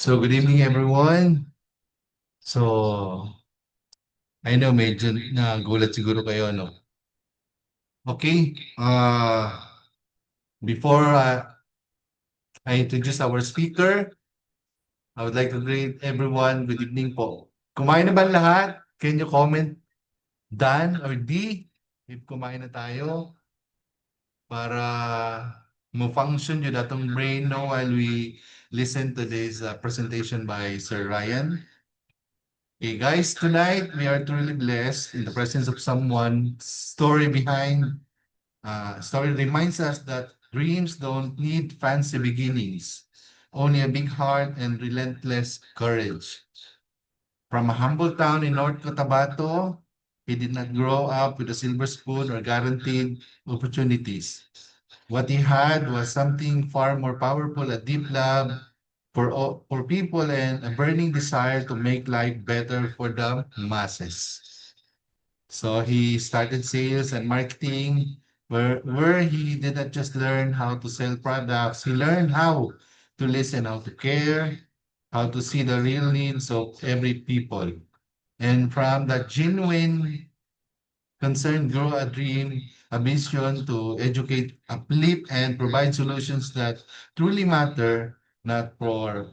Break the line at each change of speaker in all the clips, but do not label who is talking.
So, good evening, everyone. So, I know medyo nagulat siguro kayo, no? Okay, before I introduce our speaker, I would like to greet everyone. Good evening po. Kumain na ba lahat? Can you comment Dan or D if kumain na tayo para mo-function yung datong brain no, while we listen to this presentation by Sir Ryan. Hey guys, tonight we are truly blessed in the presence of someone. Story reminds us that dreams don't need fancy beginnings, only a big heart and relentless courage. From a humble town in North Cotabato, he did not grow up with a silver spoon or guaranteed opportunities. What he had was something far more powerful, a deep love for people and a burning desire to make life better for the masses. So he started sales and marketing where he didn't just learn how to sell products, he learned how to listen, how to care, how to see the real needs of every people. And from that genuine concern grow a dream, a vision to educate, uplift, and provide solutions that truly matter, not for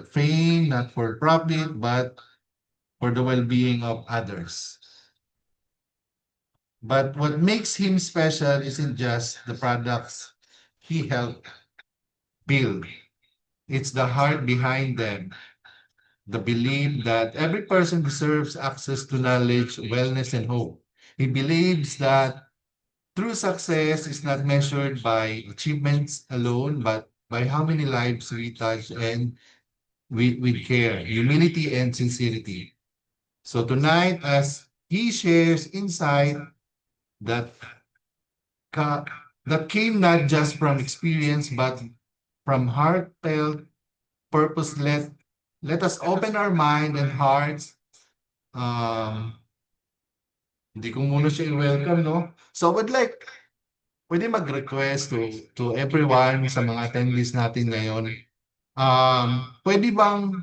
fame, not for profit, but for the well-being of others. But what makes him special isn't just the products he helped build. It's the heart behind them, the belief that every person deserves access to knowledge, wellness, and hope. He believes that true success is not measured by achievements alone, but by how many lives we touch and we care, humility and sincerity. So tonight, as he shares insight that ca- that came not just from experience but from heartfelt purpose, let us open our mind and hearts. Um, hindi ko muna siya i-welcome, no? So I would like pwede mag-request to everyone sa mga attendees natin ngayon. Pwede bang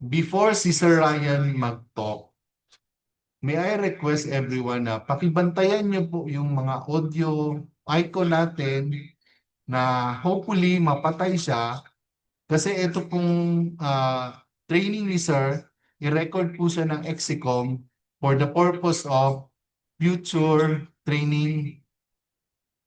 before si Sir Ryan mag-talk, may I request everyone na pakibantayan niyo po yung mga audio icon natin na hopefully mapatay siya kasi ito pong training ni Sir, i-record po siya ng Exicom for the purpose of future training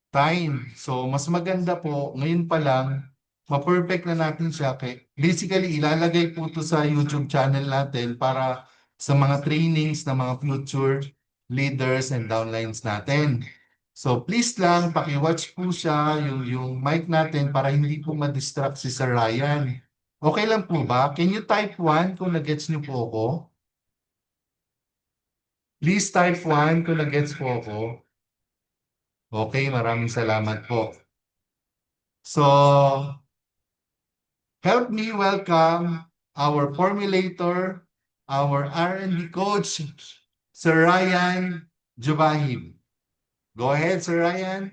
time. So, mas maganda po, ngayon pa lang, ma-perfect na natin siya. Basically, ilalagay po ito sa YouTube channel natin para sa mga trainings ng mga future leaders and downlines natin. So, please lang, paki-watch po siya, yung mic natin para hindi po ma-distract si Sir Ryan. Okay lang po ba? Can you type 1 kung nag-gets niyo po ako? Please type 1 kung nag-gets po ako. Okay, maraming salamat po. So, help me welcome our formulator, our R&D coach, Sir Ryan Jubahib. Go ahead, Sir Ryan.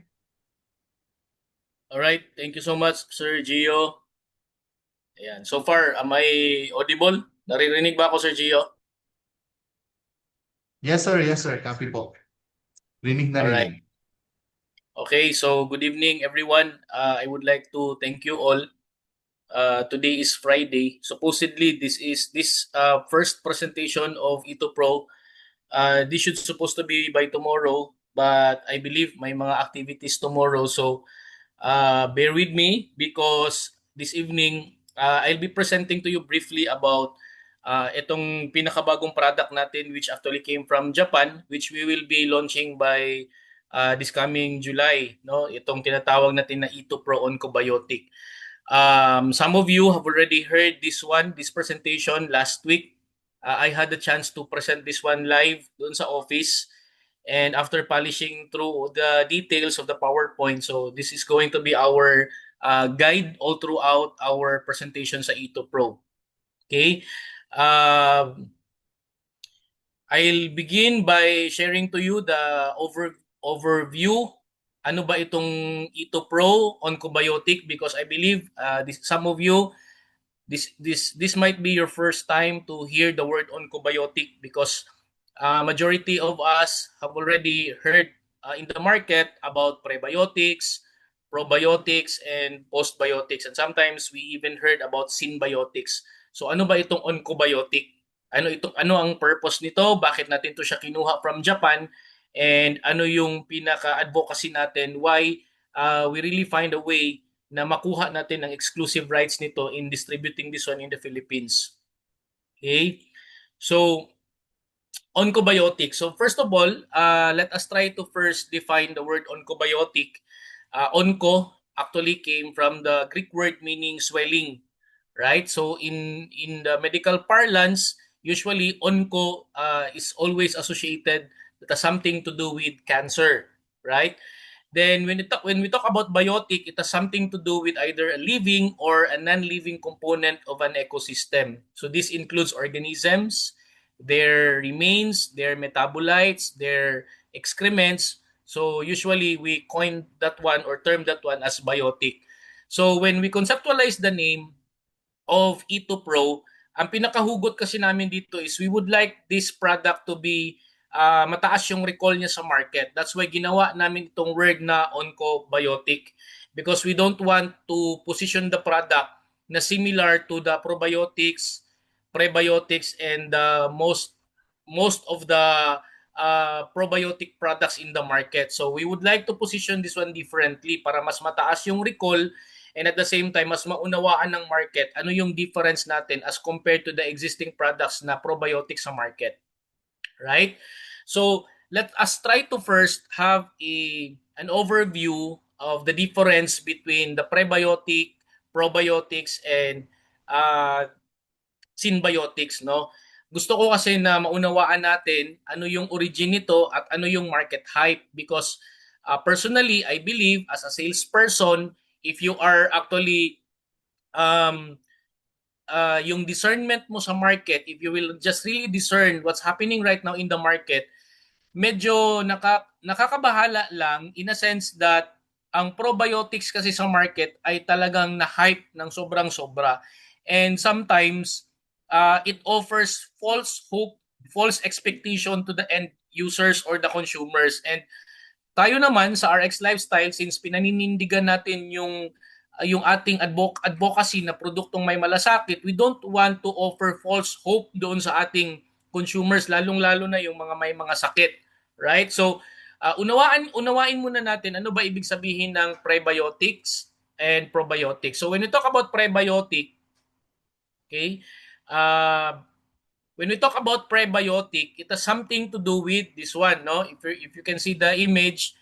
All right, thank you so much, Sir Gio. Ayan. So far, am I audible? Naririnig ba ako, Sir Gio?
Yes, sir. Yes, sir. Copy po. Rinig na
All right.
rinig.
Okay, so good evening, everyone. I would like to thank you all. Today is Friday. Supposedly, this is first presentation of Ito Pro. This should supposed to be by tomorrow, but I believe may mga activities tomorrow. So, bear with me because this evening, I'll be presenting to you briefly about itong pinakabagong product natin which actually came from Japan, which we will be launching by this coming July. No? Itong tinatawag natin na Ito Pro Oncobiotic. Some of you have already heard this presentation last week. I had the chance to present this one live doon sa office. And after polishing through the details of the PowerPoint, so this is going to be our guide all throughout our presentation sa Ito Pro. Okay? I'll begin by sharing to you the overview. Ano ba itong Ito Pro Oncobiotic? Because I believe some of you, this might be your first time to hear the word oncobiotic, because majority of us have already heard in the market about prebiotics, probiotics, and postbiotics. And sometimes we even heard about synbiotics. So ano ba itong oncobiotic? Ano ang purpose nito? Bakit natin to siya kinuha from Japan? And ano yung pinaka-advocacy natin why we really find a way na makuha natin ang exclusive rights nito in distributing this one in the Philippines. Okay? So, oncobiotic. So first of all, let us try to first define the word oncobiotic. Onco actually came from the Greek word meaning swelling, right? So in the medical parlance, usually onco is always associated with something to do with cancer, right? Then when we talk about biotic, it has something to do with either a living or a non-living component of an ecosystem. So this includes organisms, their remains, their metabolites, their excrements. So usually we coin that one or term that one as biotic. So when we conceptualize the name of Ito Pro, ang pinakahugot kasi namin dito is we would like this product to be mataas yung recall niya sa market. That's why ginawa namin itong word na oncobiotic, because we don't want to position the product na similar to the probiotics, prebiotics, and most of the probiotic products in the market. So we would like to position this one differently para mas mataas yung recall, and at the same time mas maunawaan ng market ano yung difference natin as compared to the existing products na probiotic sa market. Right? So let us try to first have an overview of the difference between the prebiotic, probiotics, and synbiotics, no? Gusto ko kasi na maunawaan natin ano yung origin nito at ano yung market hype, because personally, I believe as a salesperson, if you are actually yung discernment mo sa market, if you will just really discern what's happening right now in the market, medyo nakakabahala lang in a sense that ang probiotics kasi sa market ay talagang na-hype ng sobrang-sobra. And sometimes, it offers false hope, false expectation to the end users or the consumers. And tayo naman sa RX Lifestyle, since pinaninindigan natin yung ating advocacy na produktong may malasakit, we don't want to offer false hope doon sa ating consumers, lalong-lalo na yung mga may mga sakit, right? So, unawain muna natin ano ba ibig sabihin ng prebiotics and probiotics. So, when we talk about prebiotic, okay, when we talk about prebiotic, it has something to do with this one, no? If you can see the image,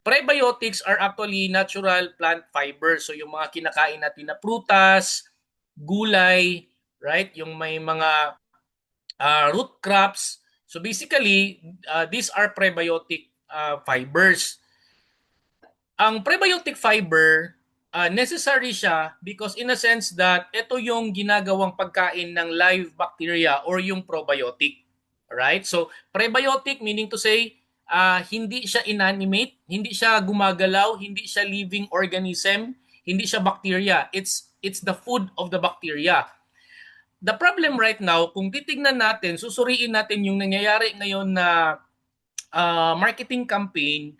prebiotics are actually natural plant fibers. So yung mga kinakain natin na prutas, gulay, right? Yung may mga root crops. So basically, these are prebiotic fibers. Ang prebiotic fiber, necessary siya because in a sense that ito yung ginagawang pagkain ng live bacteria or yung probiotic. Right? So prebiotic meaning to say, hindi siya inanimate, hindi siya gumagalaw, hindi siya living organism, hindi siya bacteria. It's the food of the bacteria. The problem right now, kung titignan natin, susuriin natin yung nangyayari ngayon na marketing campaign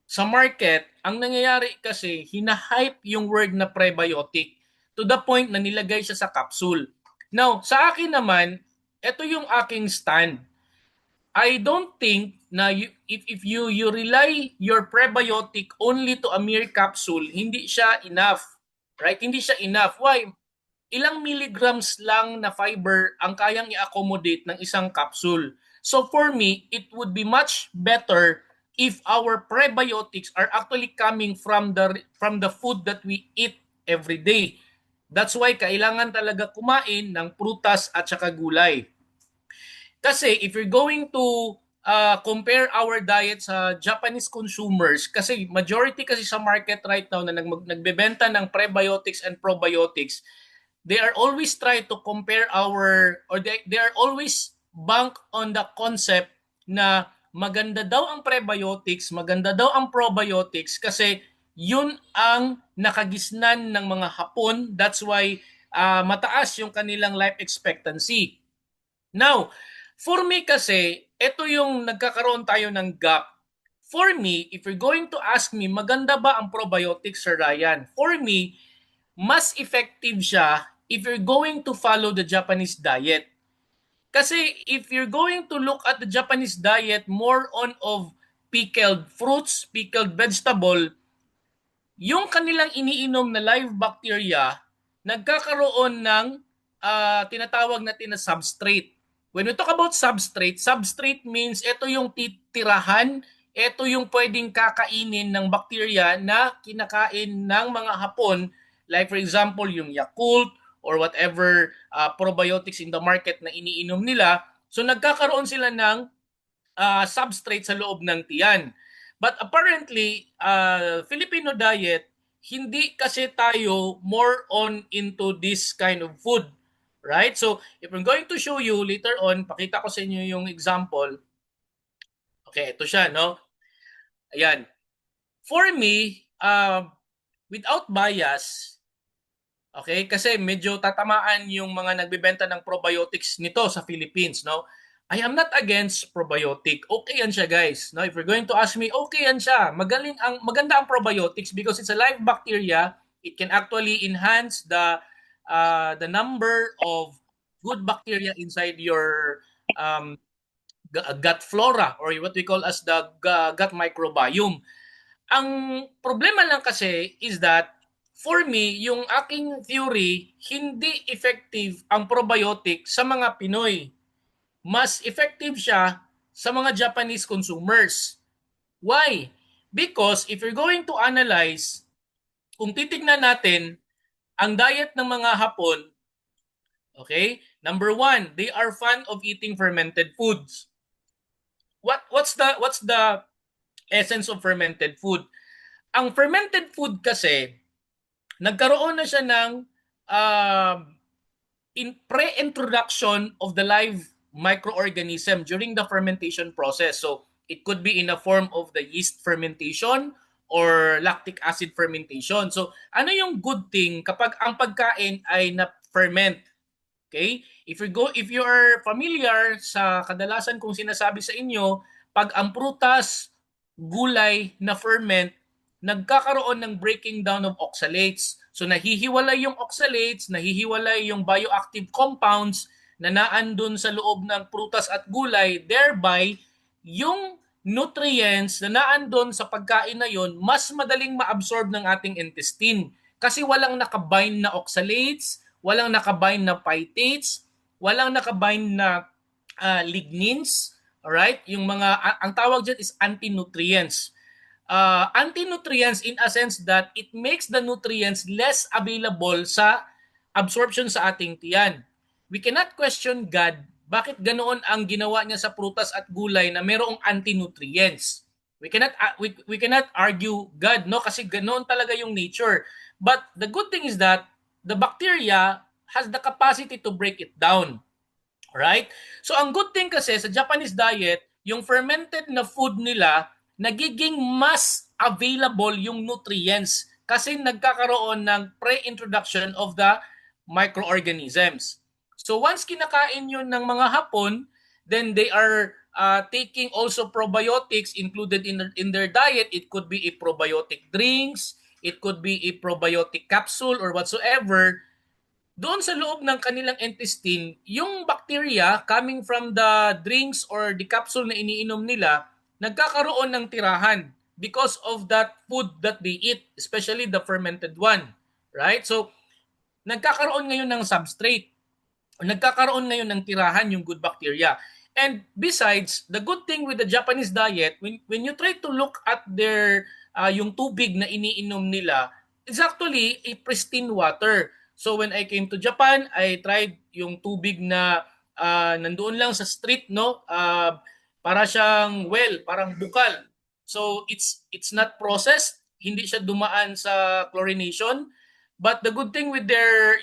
sa market, ang nangyayari kasi hina-hype yung word na prebiotic to the point na nilagay siya sa capsule. Now, sa akin naman, ito yung aking stand. I don't think na if you rely your prebiotic only to a mere capsule, hindi siya enough. Right? Hindi siya enough. Why? Ilang milligrams lang na fiber ang kayang i-accommodate ng isang capsule. So for me, it would be much better if our prebiotics are actually coming from the food that we eat every day. That's why kailangan talaga kumain ng prutas at saka gulay. Kasi if you're going to compare our diet sa Japanese consumers, kasi majority kasi sa market right now na nagbebenta ng prebiotics and probiotics, they are always try to compare they are always bank on the concept na maganda daw ang prebiotics, maganda daw ang probiotics kasi yun ang nakagisnan ng mga Hapon. That's why mataas yung kanilang life expectancy. Now, for me kasi, ito yung nagkakaroon tayo ng gap. For me, if you're going to ask me, maganda ba ang probiotics, Sir Ryan? For me, mas effective siya if you're going to follow the Japanese diet. Kasi if you're going to look at the Japanese diet more on of pickled fruits, pickled vegetable, yung kanilang iniinom na live bacteria nagkakaroon ng tinatawag natin na substrate. When we talk about substrate, substrate means ito yung titirahan, ito yung pwedeng kakainin ng bacteria na kinakain ng mga Hapon, like for example yung Yakult or whatever probiotics in the market na iniinom nila. So nagkakaroon sila ng substrate sa loob ng tiyan. But apparently, Filipino diet, hindi kasi tayo more on into this kind of food. Right? So, if I'm going to show you later on, pakita ko sa inyo yung example. Okay, ito siya, no? Ayan. For me, without bias, okay, kasi medyo tatamaan yung mga nagbebenta ng probiotics nito sa Philippines, no? I am not against probiotic. Okay yan siya, guys. No, if you're going to ask me, okay yan siya. Maganda ang probiotics because it's a live bacteria. It can actually enhance the number of good bacteria inside your gut flora or what we call as the gut microbiome. Ang problema lang kasi is that for me, yung aking theory, hindi effective ang probiotic sa mga Pinoy. Mas effective siya sa mga Japanese consumers. Why? Because if you're going to analyze, kung titignan natin ang diet ng mga Hapon, okay? Number one, they are fan of eating fermented foods. What's the essence of fermented food? Ang fermented food kasi, nagkaroon na siya ng pre-introduction of the live microorganism during the fermentation process. So, it could be in a form of the yeast fermentation or lactic acid fermentation. So, ano yung good thing kapag ang pagkain ay na-ferment? Okay? If you are familiar sa kadalasan kong sinasabi sa inyo, pag ang prutas, gulay na ferment, nagkakaroon ng breaking down of oxalates. So nahihiwalay yung oxalates, nahihiwalay yung bioactive compounds na naandun sa loob ng prutas at gulay, thereby yung nutrients na naandun sa pagkain na yon mas madaling ma-absorb ng ating intestine kasi walang nakabind na oxalates, walang nakabind na phytates, walang nakabind na lignins, alright? Yung mga ang tawag diyan is anti-nutrients. Anti-nutrients in a sense that it makes the nutrients less available sa absorption sa ating tiyan. We cannot question God bakit ganoon ang ginawa niya sa prutas at gulay na mayroong anti-nutrients. We cannot argue God, no, kasi ganoon talaga yung nature. But the good thing is that the bacteria has the capacity to break it down. Right? So ang good thing kasi sa Japanese diet, yung fermented na food nila nagiging mas available yung nutrients kasi nagkakaroon ng pre-introduction of the microorganisms. So once kinakain yun ng mga Hapon, then they are taking also probiotics included in their diet. It could be a probiotic drinks, it could be a probiotic capsule or whatsoever. Doon sa loob ng kanilang intestine, yung bacteria coming from the drinks or the capsule na iniinom nila, nagkakaroon ng tirahan because of that food that they eat, especially the fermented one. Right? So, nagkakaroon ngayon ng substrate. Nagkakaroon ngayon ng tirahan yung good bacteria. And besides, the good thing with the Japanese diet, when you try to look at their yung tubig na iniinom nila, it's actually a pristine water. So when I came to Japan, I tried yung tubig na nandoon lang sa street, no? Para siyang well, parang bukal. So it's not processed, hindi siya dumaan sa chlorination. But the good thing with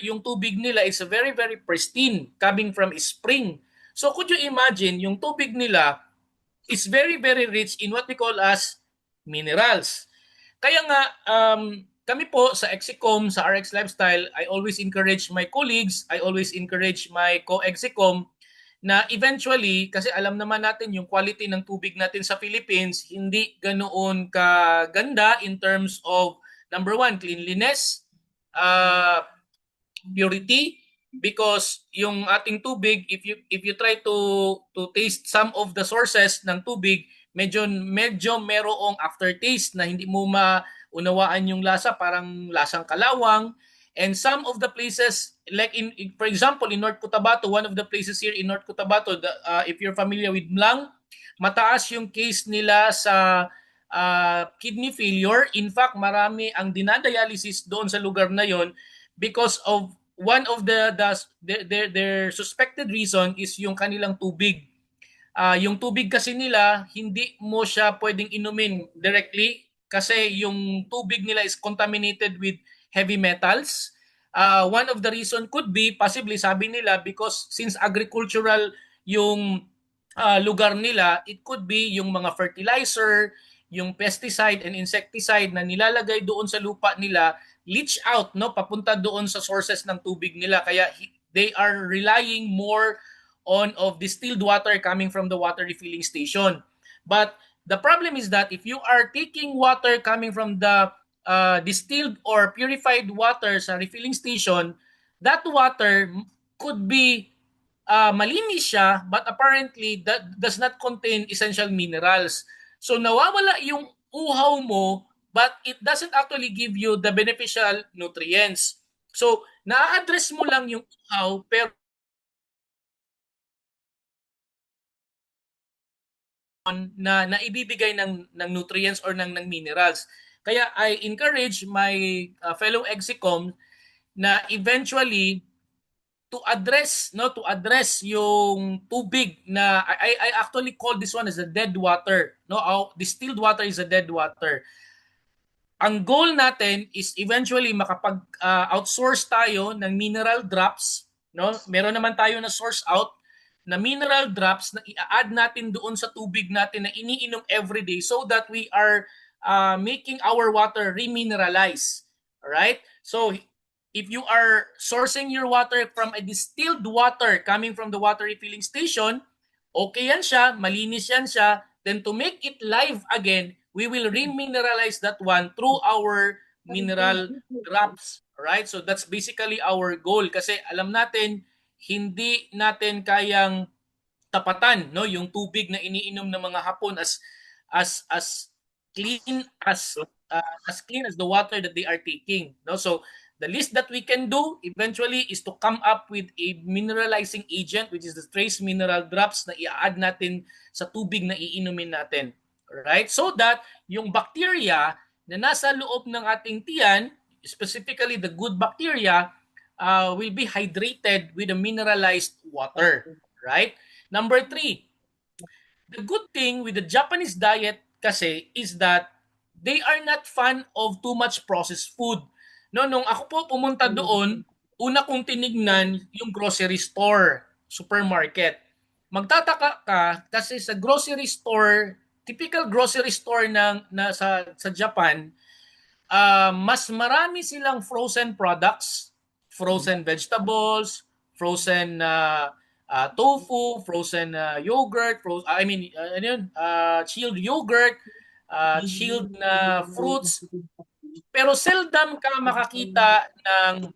yung tubig nila is very, very pristine, coming from a spring. So could you imagine, yung tubig nila is very, very rich in what we call as minerals. Kaya nga, kami po sa Exicom, sa RX Lifestyle, I always encourage my colleagues, I always encourage my co-Exicom na eventually, kasi alam naman natin yung quality ng tubig natin sa Philippines, hindi ganoon kaganda in terms of, number one, cleanliness, uh, purity, because yung ating tubig, if you try to taste some of the sources ng tubig, medyo merong aftertaste na hindi mo maunawaan yung lasa, parang lasang kalawang. And some of the places, like for example, in North Cotabato, one of the places here in North Cotabato, if you're familiar with Mlang, mataas yung case nila sa kidney failure. In fact, marami ang dinadialysis doon sa lugar na yon because of one of their suspected reason is yung kanilang tubig. Yung tubig kasi nila, hindi mo siya pwedeng inumin directly kasi yung tubig nila is contaminated with heavy metals. One of the reason could be, possibly sabi nila, because since agricultural yung lugar nila, it could be yung mga fertilizer, yung pesticide and insecticide na nilalagay doon sa lupa nila, leach out, no, papunta doon sa sources ng tubig nila. Kaya they are relying more on of distilled water coming from the water refilling station. But the problem is that if you are taking water coming from the distilled or purified water sa refilling station, that water could be malinis siya, but apparently that does not contain essential minerals. So nawawala yung uhaw mo, but it doesn't actually give you the beneficial nutrients. So na-address mo lang yung uhaw, pero na ibibigay ng nutrients or ng minerals. Kaya I encourage my fellow Exicom na eventually to address yung tubig na I actually call this one as a dead water. No, distilled water is a dead water. Ang goal natin is eventually makapag-outsource tayo ng mineral drops, no? Meron naman tayo na source out na mineral drops na i-add natin doon sa tubig natin na iniinom everyday so that we are making our water remineralize. Alright? So, if you are sourcing your water from a distilled water coming from the water refilling station, okay yan siya, malinis yan siya, then to make it live again, we will remineralize that one through our mineral drops. Alright? So, that's basically our goal kasi alam natin, hindi natin kayang tapatan, no, yung tubig na iniinom ng mga Hapon as clean as clean as the water that they are taking, no. So the least that we can do eventually is to come up with a mineralizing agent, which is the trace mineral drops na i-add natin sa tubig na iinumin natin, right, so that yung bacteria na nasa loob ng ating tiyan, specifically the good bacteria, will be hydrated with a mineralized water, right? Number 3, the good thing with the Japanese diet kasi is that they are not fan of too much processed food. No, nung ako po pumunta doon, una kong tinignan yung grocery store, supermarket. Magtataka ka kasi sa grocery store, typical grocery store sa Japan, mas marami silang frozen products, frozen vegetables, frozen tofu, frozen yogurt, ano yun, chilled yogurt, chilled na fruits. Pero seldom ka makakita ng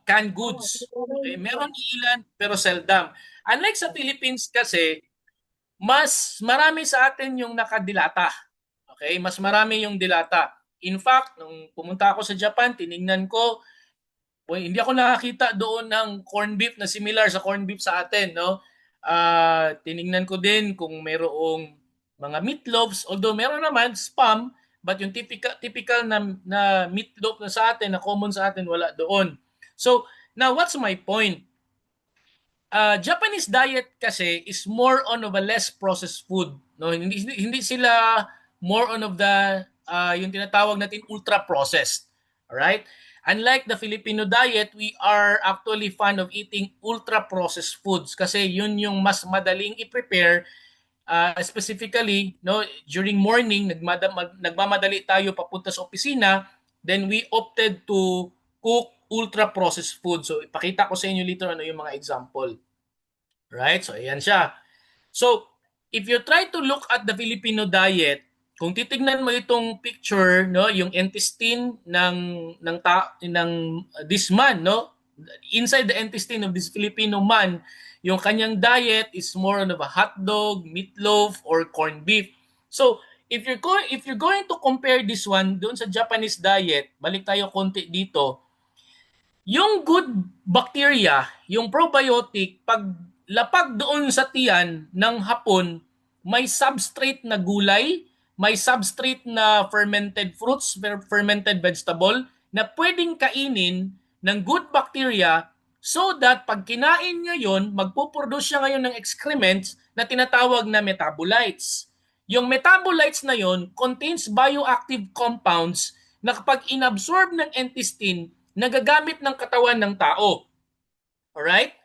canned goods. Okay? Meron ilan pero seldom. Unlike sa Philippines kasi, mas marami sa atin yung nakadilata. Okay? Mas marami yung dilata. In fact, nung pumunta ako sa Japan, tiningnan ko, hindi ako nakakita doon ng corned beef na similar sa corned beef sa atin, no? Tiningnan ko din kung mayroong mga meatloaves, although meron naman spam, but yung typical na meatloaf na sa atin, na common sa atin, wala doon. So, now what's my point? Japanese diet kasi is more on of a less processed food, no? Hindi sila more on of the yung tinatawag natin ultra processed. All right? Unlike the Filipino diet, we are actually fan of eating ultra processed foods kasi yun yung mas madaling i-prepare Specifically, no, during morning, nagmamadali tayo papunta sa opisina, then we opted to cook ultra-processed food. So, ipakita ko sa inyo later ano yung mga example. Right? So, ayan siya. So, if you try to look at the Filipino diet, kung titignan mo itong picture, no, yung intestine ng this man, no, inside the intestine of this Filipino man, yung kanyang diet is more of a hot dog, meatloaf, or corned beef. So, if you're going to compare this one doon sa Japanese diet, balik tayo konti dito, yung good bacteria, yung probiotic, pag lapag doon sa tiyan ng hapon, may substrate na gulay, may substrate na fermented fruits, fermented vegetable, na pwedeng kainin ng good bacteria so that pag kinain niya yon, magpuproduce siya ngayon ng excrements na tinatawag na metabolites. Yung metabolites na yon contains bioactive compounds na kapag inabsorb ng intestine, nagagamit ng katawan ng tao. Alright?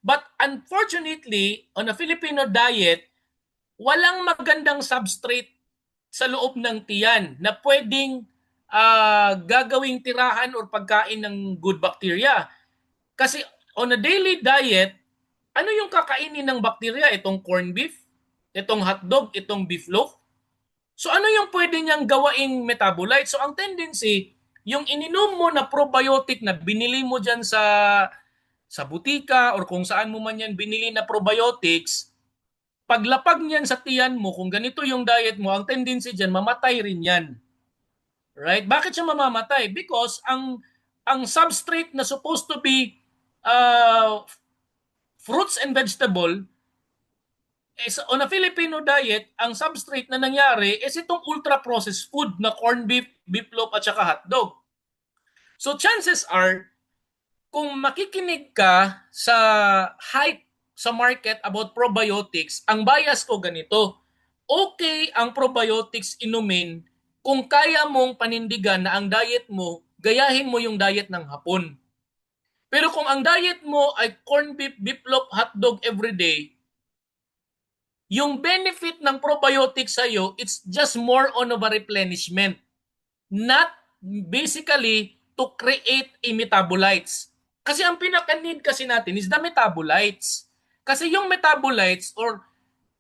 But unfortunately, on a Filipino diet, walang magandang substrate sa loob ng tiyan na pwedeng gagawing tirahan or pagkain ng good bacteria. Kasi on a daily diet, ano yung kakainin ng bacteria? Itong corned beef, itong hotdog, itong beef loaf. So ano yung pwede niyang gawaing metabolite? So ang tendency, yung ininom mo na probiotic na binili mo dyan sa butika or kung saan mo man yan binili na probiotics, paglapag niyan sa tiyan mo, kung ganito yung diet mo, ang tendency dyan, mamatay rin yan. Right? Bakit siya mamamatay? Because ang substrate na supposed to be fruits and vegetable is on a Filipino diet, ang substrate na nangyari is itong ultra-processed food na corned beef, beef loaf at saka hotdog. So chances are, kung makikinig ka sa hype sa market about probiotics, ang bias ko ganito. Okay ang probiotics inumin kung kaya mong panindigan na ang diet mo, gayahin mo yung diet ng hapon. Pero kung ang diet mo ay corned beef, beef loaf, hotdog everyday, yung benefit ng probiotics sa'yo, it's just more on of a replenishment. Not basically to create a metabolites. Kasi ang pinaka-need kasi natin is the metabolites. Kasi yung metabolites, or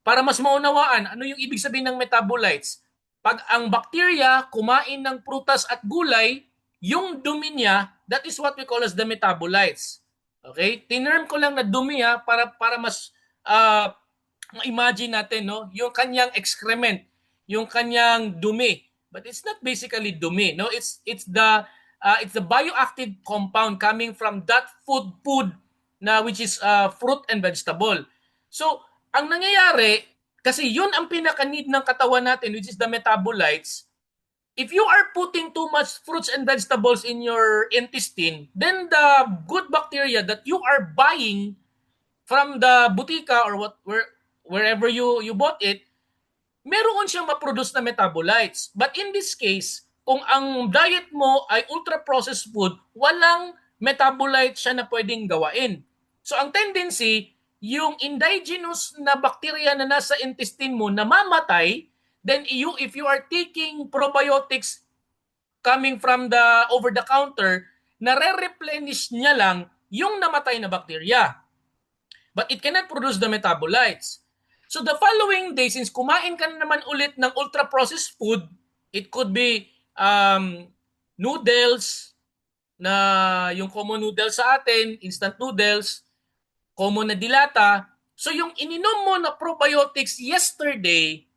para mas maunawaan, ano yung ibig sabihin ng metabolites? Pag ang bacteria kumain ng prutas at gulay, yung dumi niya, that is what we call as the metabolites. Okay? Tinerm ko lang na dumi para mas ma-imagine natin, no? Yung kanyang excrement, yung kanyang dumi. But it's not basically dumi, no? It's the bioactive compound coming from that food na which is fruit and vegetable. So, ang nangyayari, kasi yun ang pinaka-need ng katawan natin, which is the metabolites. If you are putting too much fruits and vegetables in your intestine, then the good bacteria that you are buying from the butika or wherever you bought it, meron siyang ma-produce na metabolites. But in this case, kung ang diet mo ay ultra-processed food, walang metabolite siya na pwedeng gawain. So ang tendency, yung indigenous na bacteria na nasa intestine mo namamatay, then if you are taking probiotics coming from the over-the-counter, nare-replenish niya lang yung namatay na bacteria. But it cannot produce the metabolites. So the following day, since kumain ka na naman ulit ng ultra-processed food, it could be noodles, na yung common noodles sa atin, instant noodles, common na dilata. So yung ininom mo na probiotics yesterday,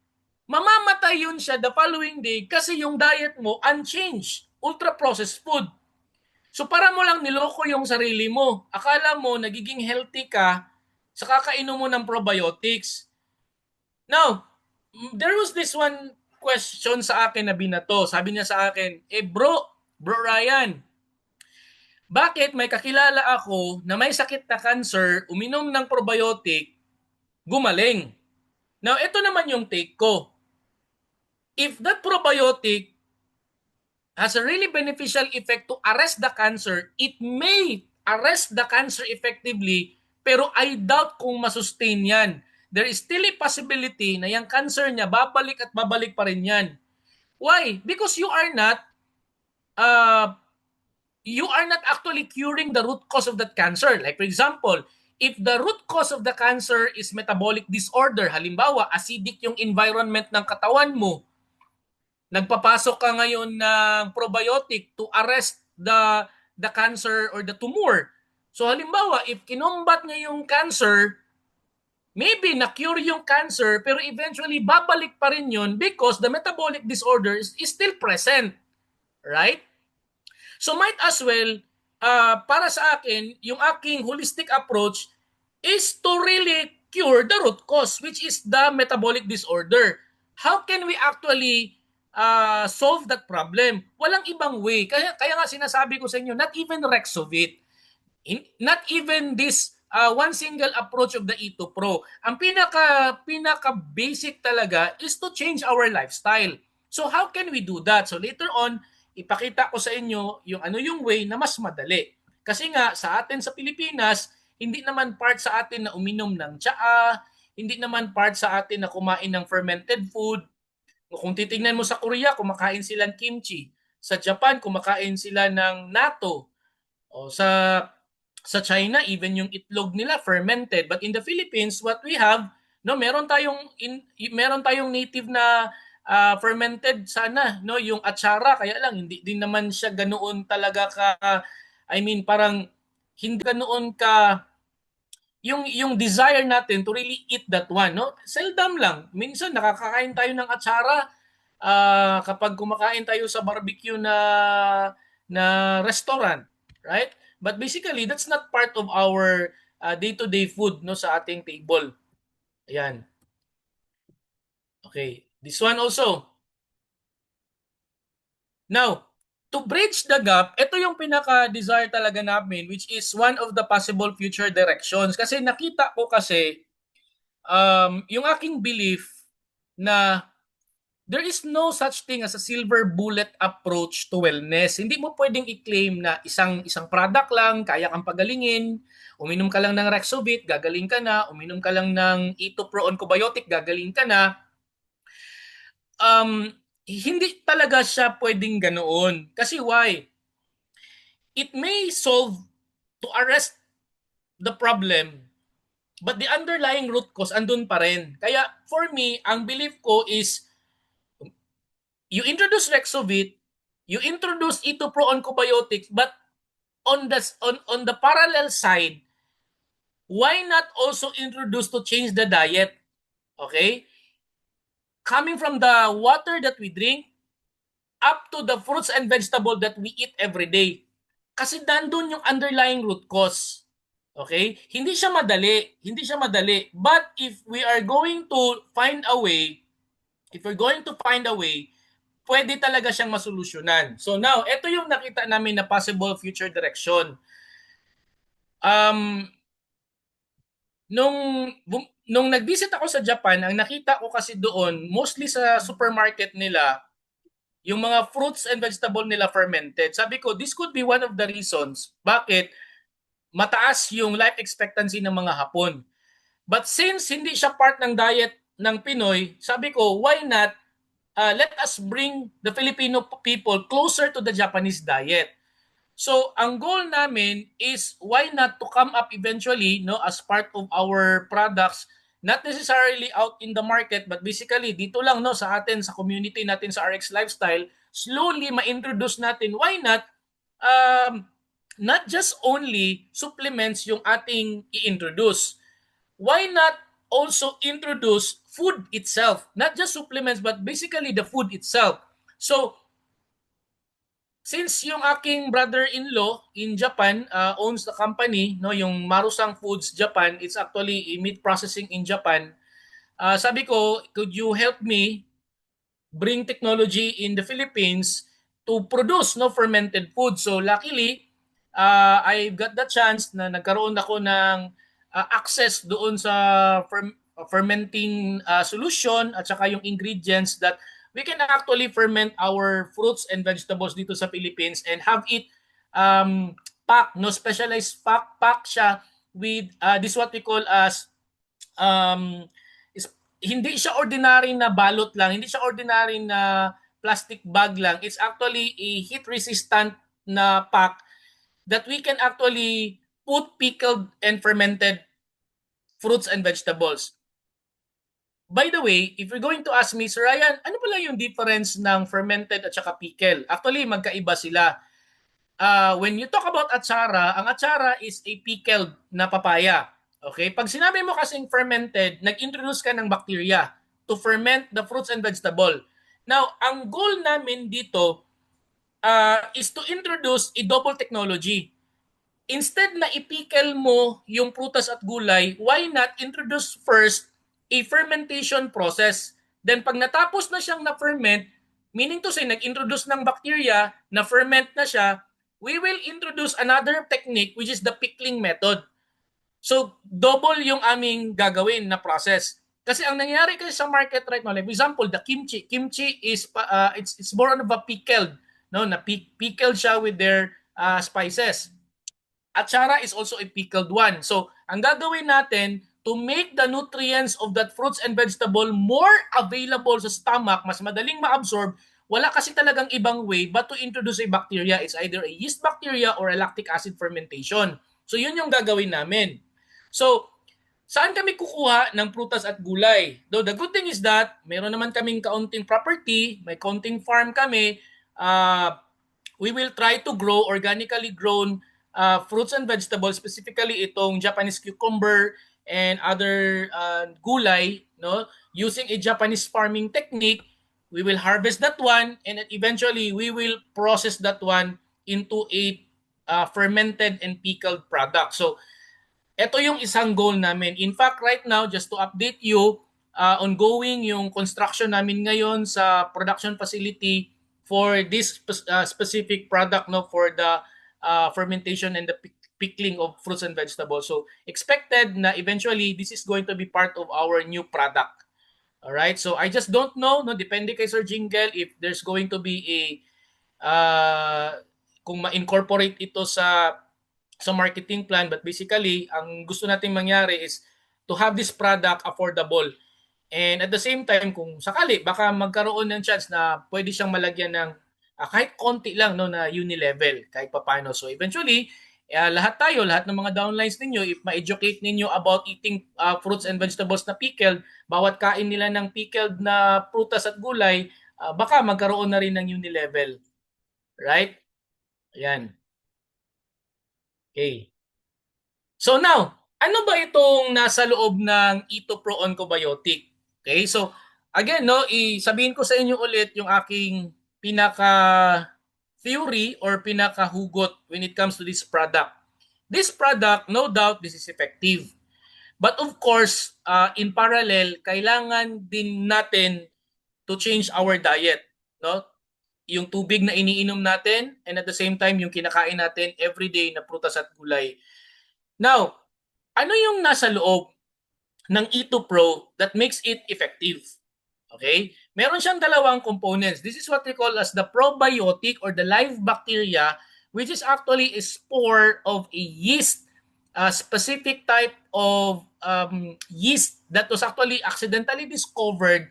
mamamatay yun siya the following day kasi yung diet mo unchanged, ultra-processed food. So para mo lang niloko yung sarili mo. Akala mo nagiging healthy ka sa kakainom mo ng probiotics. Now, there was this one question sa akin na binato. Sabi niya sa akin, bro Ryan, bakit may kakilala ako na may sakit na cancer, uminom ng probiotic, gumaling? Now, ito naman yung take ko. If that probiotic has a really beneficial effect to arrest the cancer, it may arrest the cancer effectively, pero I doubt kung masustain yan. there is still a possibility na yung cancer niya babalik at babalik pa rin yan. Why? Because uh, you are not actually curing the root cause of that cancer. Like for example, if the root cause of the cancer is metabolic disorder, halimbawa acidic yung environment ng katawan mo, nagpapasok ka ngayon ng probiotic to arrest the cancer or the tumor. So halimbawa, if kinombat niya yung cancer, maybe na-cure yung cancer, pero eventually babalik pa rin yun because the metabolic disorder is still present. Right? So might as well, para sa akin, yung aking holistic approach is to really cure the root cause, which is the metabolic disorder. How can we actually solve that problem? Walang ibang way. Kaya nga sinasabi ko sa inyo, not even Rexovit, not even this one single approach of the Ito Pro. Ang pinaka basic talaga is to change our lifestyle. So how can we do that? So later on, ipakita ko sa inyo yung way na mas madali. Kasi nga sa atin sa Pilipinas, hindi naman part sa atin na uminom ng tsaa, hindi naman part sa atin na kumain ng fermented food. Kung titingnan mo sa Korea, kumakain sila ng kimchi. Sa Japan, kumakain sila ng natto. O sa China, even yung itlog nila fermented. But in the Philippines, what we have, no, meron tayong native na fermented sana, no, yung atsara, kaya lang hindi din naman siya ganoon talaga parang hindi ganoon ka yung desire natin to really eat that one, no? Seldom lang. Minsan nakakakain tayo ng atsara kapag kumakain tayo sa barbecue na restaurant, right? But basically, that's not part of our day-to-day food, no, sa ating table. Ayan. Okay. This one also. Now, to bridge the gap, ito yung pinaka-desire talaga namin, which is one of the possible future directions. Kasi nakita ko yung aking belief na there is no such thing as a silver bullet approach to wellness. Hindi mo pwedeng i-claim na isang product lang, kaya kang pagalingin. Uminom ka lang ng Rexovit, gagaling ka na. Uminom ka lang ng Ito Pro Oncobiotic, gagaling ka na. Hindi talaga siya pwedeng ganoon. Kasi why? It may solve to arrest the problem, but the underlying root cause andun pa rin. Kaya for me, ang belief ko is you introduce Rexovit, you introduce Ito Pro Oncobiotics, but on the parallel side, why not also introduce to change the diet? Okay? Coming from the water that we drink up to the fruits and vegetables that we eat every day. Kasi nandun yung underlying root cause. Okay? Hindi siya madali. But if we are going to find a way, pwede talaga siyang masolusyonan. So now, ito yung nakita namin na possible future direction. Nung nag-visit ako sa Japan, ang nakita ko kasi doon, mostly sa supermarket nila, yung mga fruits and vegetable nila fermented. Sabi ko, this could be one of the reasons bakit mataas yung life expectancy ng mga Hapon. But since hindi siya part ng diet ng Pinoy, sabi ko, why not let us bring the Filipino people closer to the Japanese diet. So, ang goal namin is why not to come up eventually, no, as part of our products, not necessarily out in the market, but basically dito lang, no, sa atin, sa community natin, sa RX Lifestyle, slowly ma-introduce natin, why not, not just only supplements yung ating i-introduce. Why not also introduce food itself? Not just supplements, but basically the food itself. So, since yung aking brother-in-law in Japan owns the company, no, yung Marusang Foods Japan, it's actually a meat processing in Japan. Sabi ko, could you help me bring technology in the Philippines to produce no fermented food? So luckily, I got the chance na nagkaroon ako ng access doon sa fermenting solution at saka yung ingredients that we can actually ferment our fruits and vegetables dito sa Philippines and have it pack, no, specialized pack siya with this what we call as um, is, hindi siya ordinary na balot lang, hindi siya ordinary na plastic bag lang. It's actually a heat resistant na pack that we can actually put pickled and fermented fruits and vegetables. By the way, if you're going to ask me, Sir Ryan, ano pala yung difference ng fermented at saka pickle? Actually, magkaiba sila. When you talk about atsara, ang atsara is a pickled na papaya. Okay? Pag sinabi mo kasing fermented, nag-introduce ka ng bacteria to ferment the fruits and vegetable. Now, ang goal namin dito is to introduce a double technology. Instead na ipickle mo yung prutas at gulay, why not introduce first a fermentation process? Then pag natapos na siyang na-ferment, meaning to say nag-introduce ng bacteria, na-ferment na siya, we will introduce another technique which is the pickling method. So double yung aming gagawin na process. Kasi ang nangyayari kasi sa market right now, like for example, the kimchi. Kimchi is it's more of a pickled, no, na pickled siya with their spices. Atsara is also a pickled one. So, ang gagawin natin to make the nutrients of that fruits and vegetable more available sa stomach, mas madaling ma-absorb, wala kasi talagang ibang way but to introduce a bacteria. It's either a yeast bacteria or a lactic acid fermentation. So, yun yung gagawin namin. So, saan kami kukuha ng prutas at gulay? Though the good thing is that meron naman kaming kaunting property, may kaunting farm kami, we will try to grow organically grown fruits and vegetables, specifically itong Japanese cucumber and other gulay, no, using a Japanese farming technique. We will harvest that one and then eventually we will process that one into a fermented and pickled product. So ito yung isang goal namin. In fact, right now, just to update you, ongoing yung construction namin ngayon sa production facility for this specific product, no, for the fermentation and the pickling of fruits and vegetables. So expected na eventually this is going to be part of our new product. All right? So I just don't know, no, depende kay Sir Jingle if there's going to be a kung ma-incorporate ito sa marketing plan, but basically ang gusto nating mangyari is to have this product affordable. And at the same time, kung sakali baka magkaroon ng chance na pwede siyang malagyan ng kahit konti lang, no, na uni-level kahit papaano. So eventually, lahat ng mga downlines ninyo, if ma-educate ninyo about eating fruits and vegetables na pickled, bawat kain nila ng pickled na prutas at gulay, baka magkaroon na rin ng uni-level. Right? Ayan. Okay. So now, ano ba itong nasa loob ng EatoPro Oncobiotic? Okay, so again, no, isabihin ko sa inyo ulit yung aking pinaka-theory or pinaka-hugot when it comes to this product. This product, no doubt, this is effective. But of course, in parallel, kailangan din natin to change our diet. No? Yung tubig na iniinom natin and at the same time, yung kinakain natin everyday na prutas at gulay. Now, ano yung nasa loob ng EatoPro that makes it effective? Okay? Meron siyang dalawang components. This is what we call as the probiotic or the live bacteria, which is actually a spore of a yeast, a specific type of yeast that was actually accidentally discovered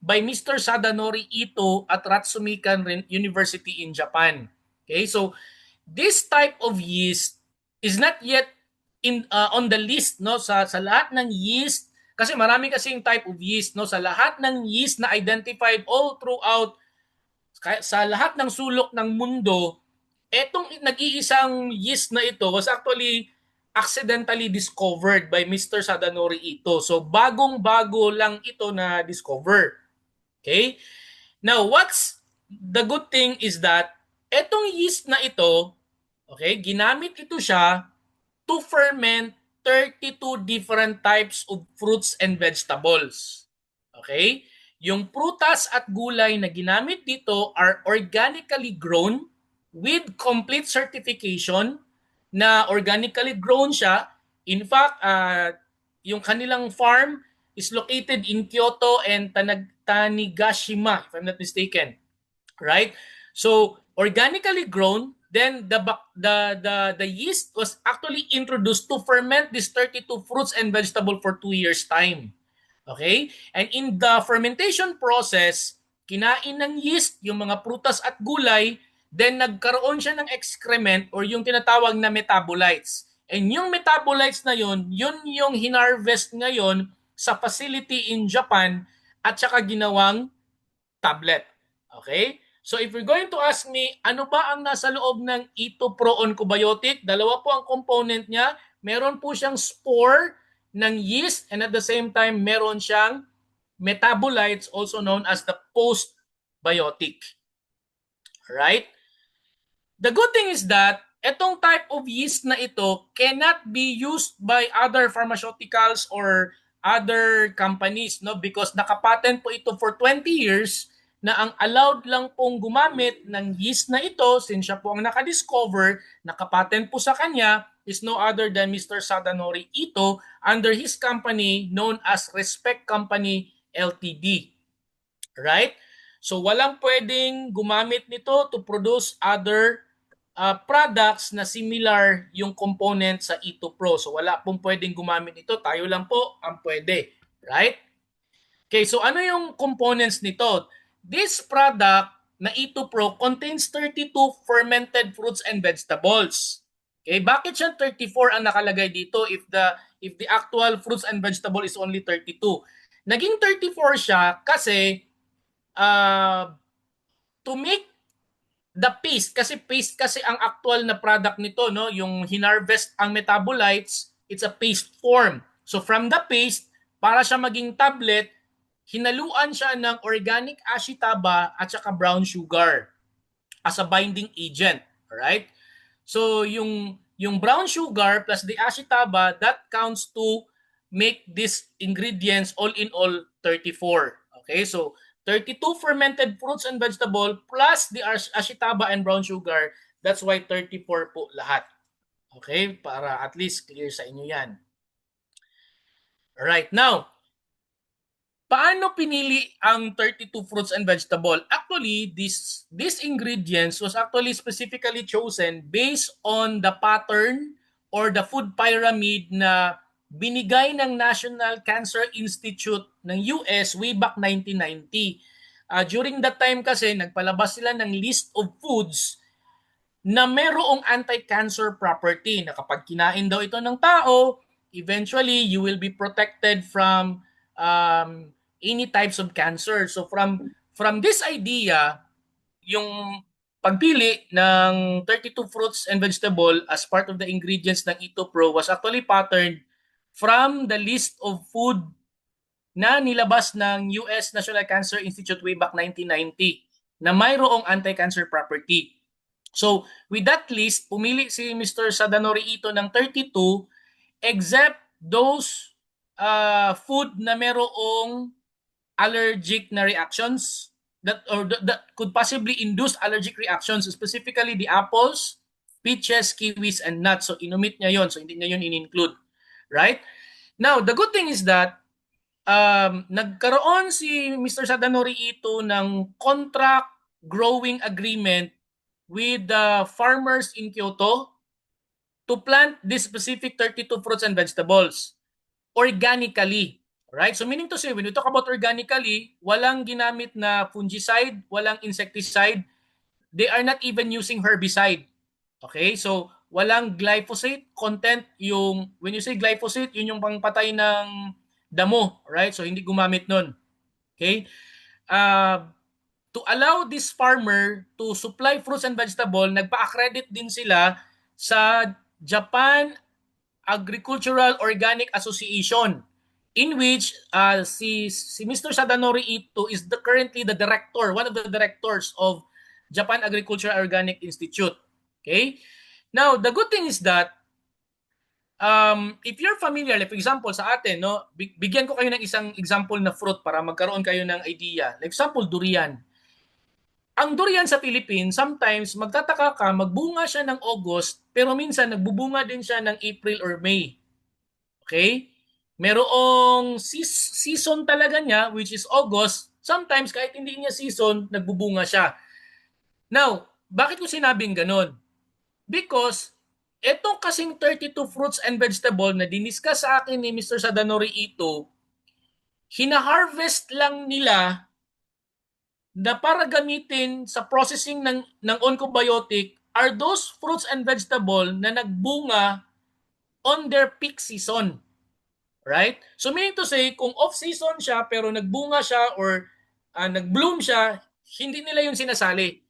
by Mr. Sadanori Ito at Ratsumikan University in Japan. Okay? So, this type of yeast is not yet on the list, no, sa lahat ng yeast, kasi marami kasing type of yeast, no, sa lahat ng yeast na identified all throughout sa lahat ng sulok ng mundo, etong nag-iisang yeast na ito was actually accidentally discovered by Mr. Sadanori Ito. So bagong-bago lang ito na discover. Okay? Now, what's the good thing is that etong yeast na ito, okay, ginamit ito siya to ferment 32 different types of fruits and vegetables. Okay? Yung prutas at gulay na ginamit dito are organically grown with complete certification na organically grown siya. In fact, yung kanilang farm is located in Kyoto and Tanigashima, if I'm not mistaken. Right? So, organically grown, then the yeast was actually introduced to ferment these 32 fruits and vegetable for 2 years time. Okay? And in the fermentation process, kinain ng yeast yung mga prutas at gulay, then nagkaroon siya ng excrement or yung tinatawag na metabolites. And yung metabolites na yun yung hinarvest ngayon sa facility in Japan at saka ginawang tablet. Okay? So if you're going to ask me, ano ba ang nasa loob ng Ito Pro Oncobiotic? Dalawa po ang component niya. Meron po siyang spore ng yeast and at the same time meron siyang metabolites also known as the postbiotic. Right? The good thing is that itong type of yeast na ito cannot be used by other pharmaceuticals or other companies, no, because nakapatent po ito for 20 years na ang allowed lang pong gumamit ng yeast na ito since siya po ang nakadiscover, nakapatent po sa kanya is no other than Mr. Sadanori Ito under his company known as Respect Company Ltd. Right? So walang pwedeng gumamit nito to produce other products na similar yung component sa Ito Pro. So wala pong pwedeng gumamit nito. Tayo lang po ang pwede. Right? Okay, so ano yung components nito? This product na Ito Pro contains 32 fermented fruits and vegetables. Okay, bakit siya 34 ang nakalagay dito if the actual fruits and vegetable is only 32? Naging 34 siya kasi to make the paste, kasi paste kasi ang actual na product nito, no, yung hinarvest ang metabolites, it's a paste form. So from the paste, para siya maging tablet, hinaluan siya ng organic ashitaba at saka brown sugar as a binding agent, right? So yung brown sugar plus the ashitaba, that counts to make these ingredients all in all 34. Okay, so 32 fermented fruits and vegetable plus the ashitaba and brown sugar, that's why 34 po lahat. Okay, para at least clear sa inyo yan. Alright, now, paano pinili ang 32 fruits and vegetable? Actually, these ingredients was actually specifically chosen based on the pattern or the food pyramid na binigay ng National Cancer Institute ng US way back 1990. During that time kasi, nagpalabas sila ng list of foods na merong anti-cancer property na kapag kinain daw ito ng tao, eventually you will be protected from any types of cancer. So from this idea, yung pagpili ng 32 fruits and vegetable as part of the ingredients ng Ito Pro was actually patterned from the list of food na nilabas ng US National Cancer Institute way back 1990 na mayroong anti-cancer property. So, with that list, pumili si Mr. Sadanori Ito ng 32 except those food na mayroong allergic na reactions that could possibly induce allergic reactions, specifically the apples, peaches, kiwis, and nuts. So, inumit niya yon. So, hindi niya yun in-include. Right? Now, the good thing is that nagkaroon si Mr. Sadanori Ito ng contract growing agreement with the farmers in Kyoto to plant this specific 32 fruits and vegetables organically. Right? So meaning to say, when we talk about organically, walang ginamit na fungicide, walang insecticide, they are not even using herbicide. Okay? So walang glyphosate content. Yung when you say glyphosate, yun yung pangpatay ng damo, right? So hindi gumamit nun. Okay? To allow this farmer to supply fruits and vegetable, nagpa-accredit din sila sa Japan Agricultural Organic Association, in which si Mr. Sadanori Ito is currently the director, one of the directors of Japan Agricultural Organic Institute. Okay? Now, the good thing is that if you're familiar, like for example sa atin, no, bigyan ko kayo ng isang example na fruit para magkaroon kayo ng idea. Like example, durian. Ang durian sa Philippines, sometimes magtataka ka, magbunga siya ng August, pero minsan nagbubunga din siya ng April or May. Okay? Merong season talaga niya, which is August. Sometimes kahit hindi niya season, nagbubunga siya. Now, bakit ko sinabing ganon? Because etong kasing 32 fruits and vegetable na diniscuss sa akin ni Mr. Sadanori Ito, hina-harvest lang nila na para gamitin sa processing ng oncobiotic are those fruits and vegetable na nagbunga on their peak season. Right? So meaning to say, kung off-season siya pero nagbunga siya or nag-bloom siya, hindi nila yun sinasali.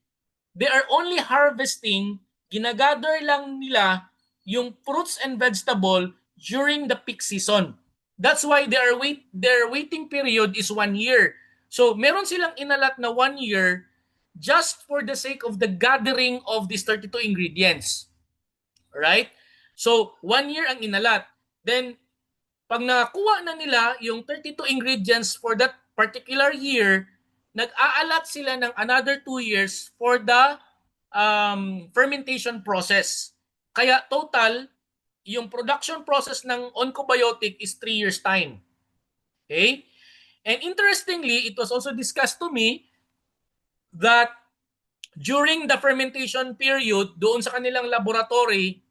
They are only harvesting, ginagather lang nila yung fruits and vegetable during the peak season. That's why their waiting period is 1 year. So meron silang inalat na 1 year just for the sake of the gathering of these 32 ingredients. Right? So 1 year ang inalat. Then pag nakuha na nila yung 32 ingredients for that particular year, nag-aalat sila ng another 2 years for the fermentation process. Kaya total, yung production process ng oncobiotic is 3 years time. Okay? And interestingly, it was also discussed to me that during the fermentation period, doon sa kanilang laboratory,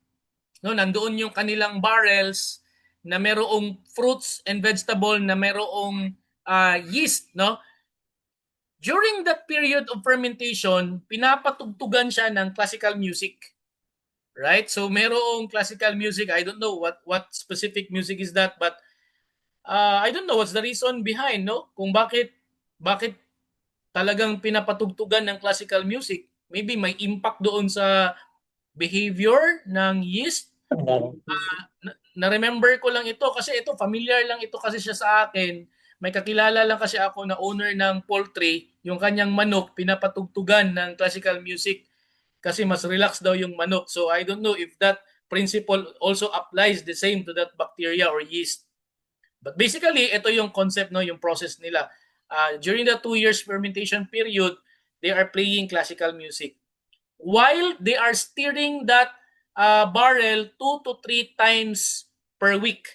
no, nandoon yung kanilang barrels na merong fruits and vegetable na merong yeast, no? During that period of fermentation, pinapatugtugan siya ng classical music. Right? So merong classical music. I don't know what specific music is that, but I don't know what's the reason behind, no? Kung bakit talagang pinapatugtugan ng classical music. Maybe may impact doon sa behavior ng yeast. Na-remember ko lang ito kasi ito familiar lang ito kasi siya sa akin. May kakilala lang kasi ako na owner ng poultry, yung kanyang manok pinapatugtugan ng classical music kasi mas relax daw yung manok. So I don't know if that principle also applies the same to that bacteria or yeast. But basically, ito yung concept, no, yung process nila. During the 2 years fermentation period, they are playing classical music. While they are stirring that barrel 2 to 3 times per week.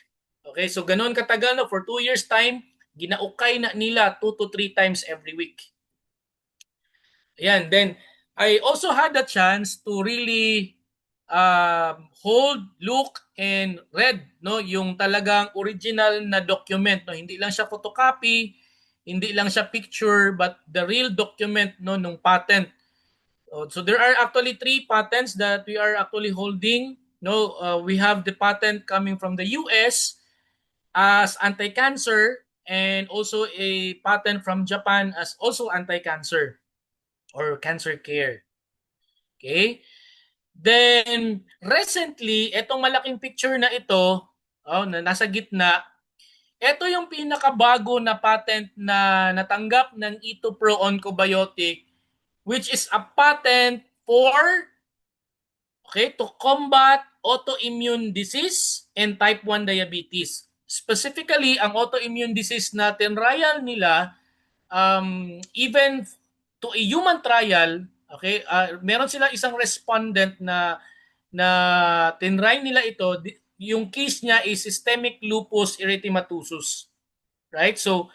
Okay, so ganoon katagal, no? For 2 years time, ginaukay na nila 2 to 3 times every week. Ayan, then I also had the chance to really hold, look, and read, no, yung talagang original na document, no, hindi lang siya photocopy, hindi lang siya picture, but the real document, no, nung patent. So there are actually 3 patents that we are actually holding. No, we have the patent coming from the US as anti-cancer and also a patent from Japan as also anti-cancer or cancer care. Okay? Then recently, etong malaking picture na ito, na nasa gitna, ito yung pinakabago na patent na natanggap ng Ito Pro Oncobiotic, which is a patent for to combat autoimmune disease and type 1 diabetes. Specifically, ang autoimmune disease na tinrial nila, even to a human trial, meron sila isang respondent na tinry nila ito, yung case niya is systemic lupus erythematosus. Right? So,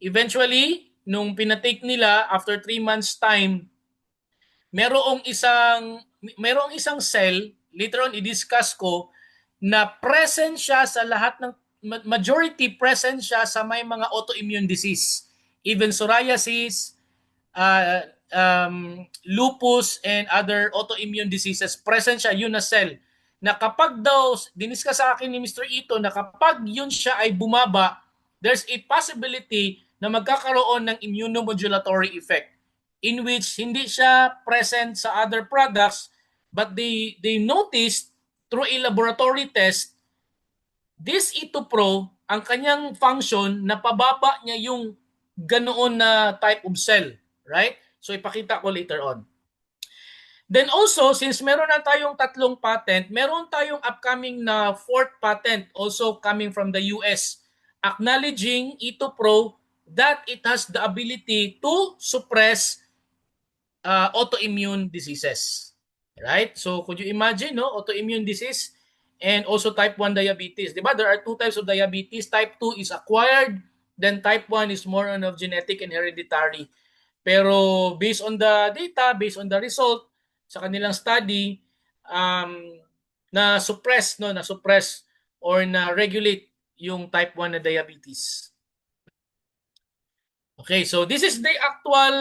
eventually, nung pinatake nila after 3 months time, merong isang cell, later on i-discuss ko, na present siya sa lahat ng majority present siya sa may mga autoimmune disease. Even psoriasis, lupus, and other autoimmune diseases, present siya, yun na cell. Na kapag daw, diniscuss sa akin ni Mr. Ito, na kapag yun siya ay bumaba, there's a possibility na magkakaroon ng immunomodulatory effect in which hindi siya present sa other products, but they noticed through a laboratory test, this Ito Pro, ang kanyang function, napababa niya yung ganoon na type of cell. Right? So ipakita ko later on. Then also, since meron na tayong 3 patent, meron tayong upcoming na 4th patent also coming from the US, acknowledging Ito Pro that it has the ability to suppress autoimmune diseases. Right? So could you imagine, no, autoimmune disease and also type 1 diabetes. Diba? There are 2 types of diabetes. Type 2 is acquired, then type 1 is more on of genetic and hereditary. Pero based on the data, based on the result sa kanilang study, na suppress, no, na suppress or na regulate yung type 1 na diabetes. Okay, so this is the actual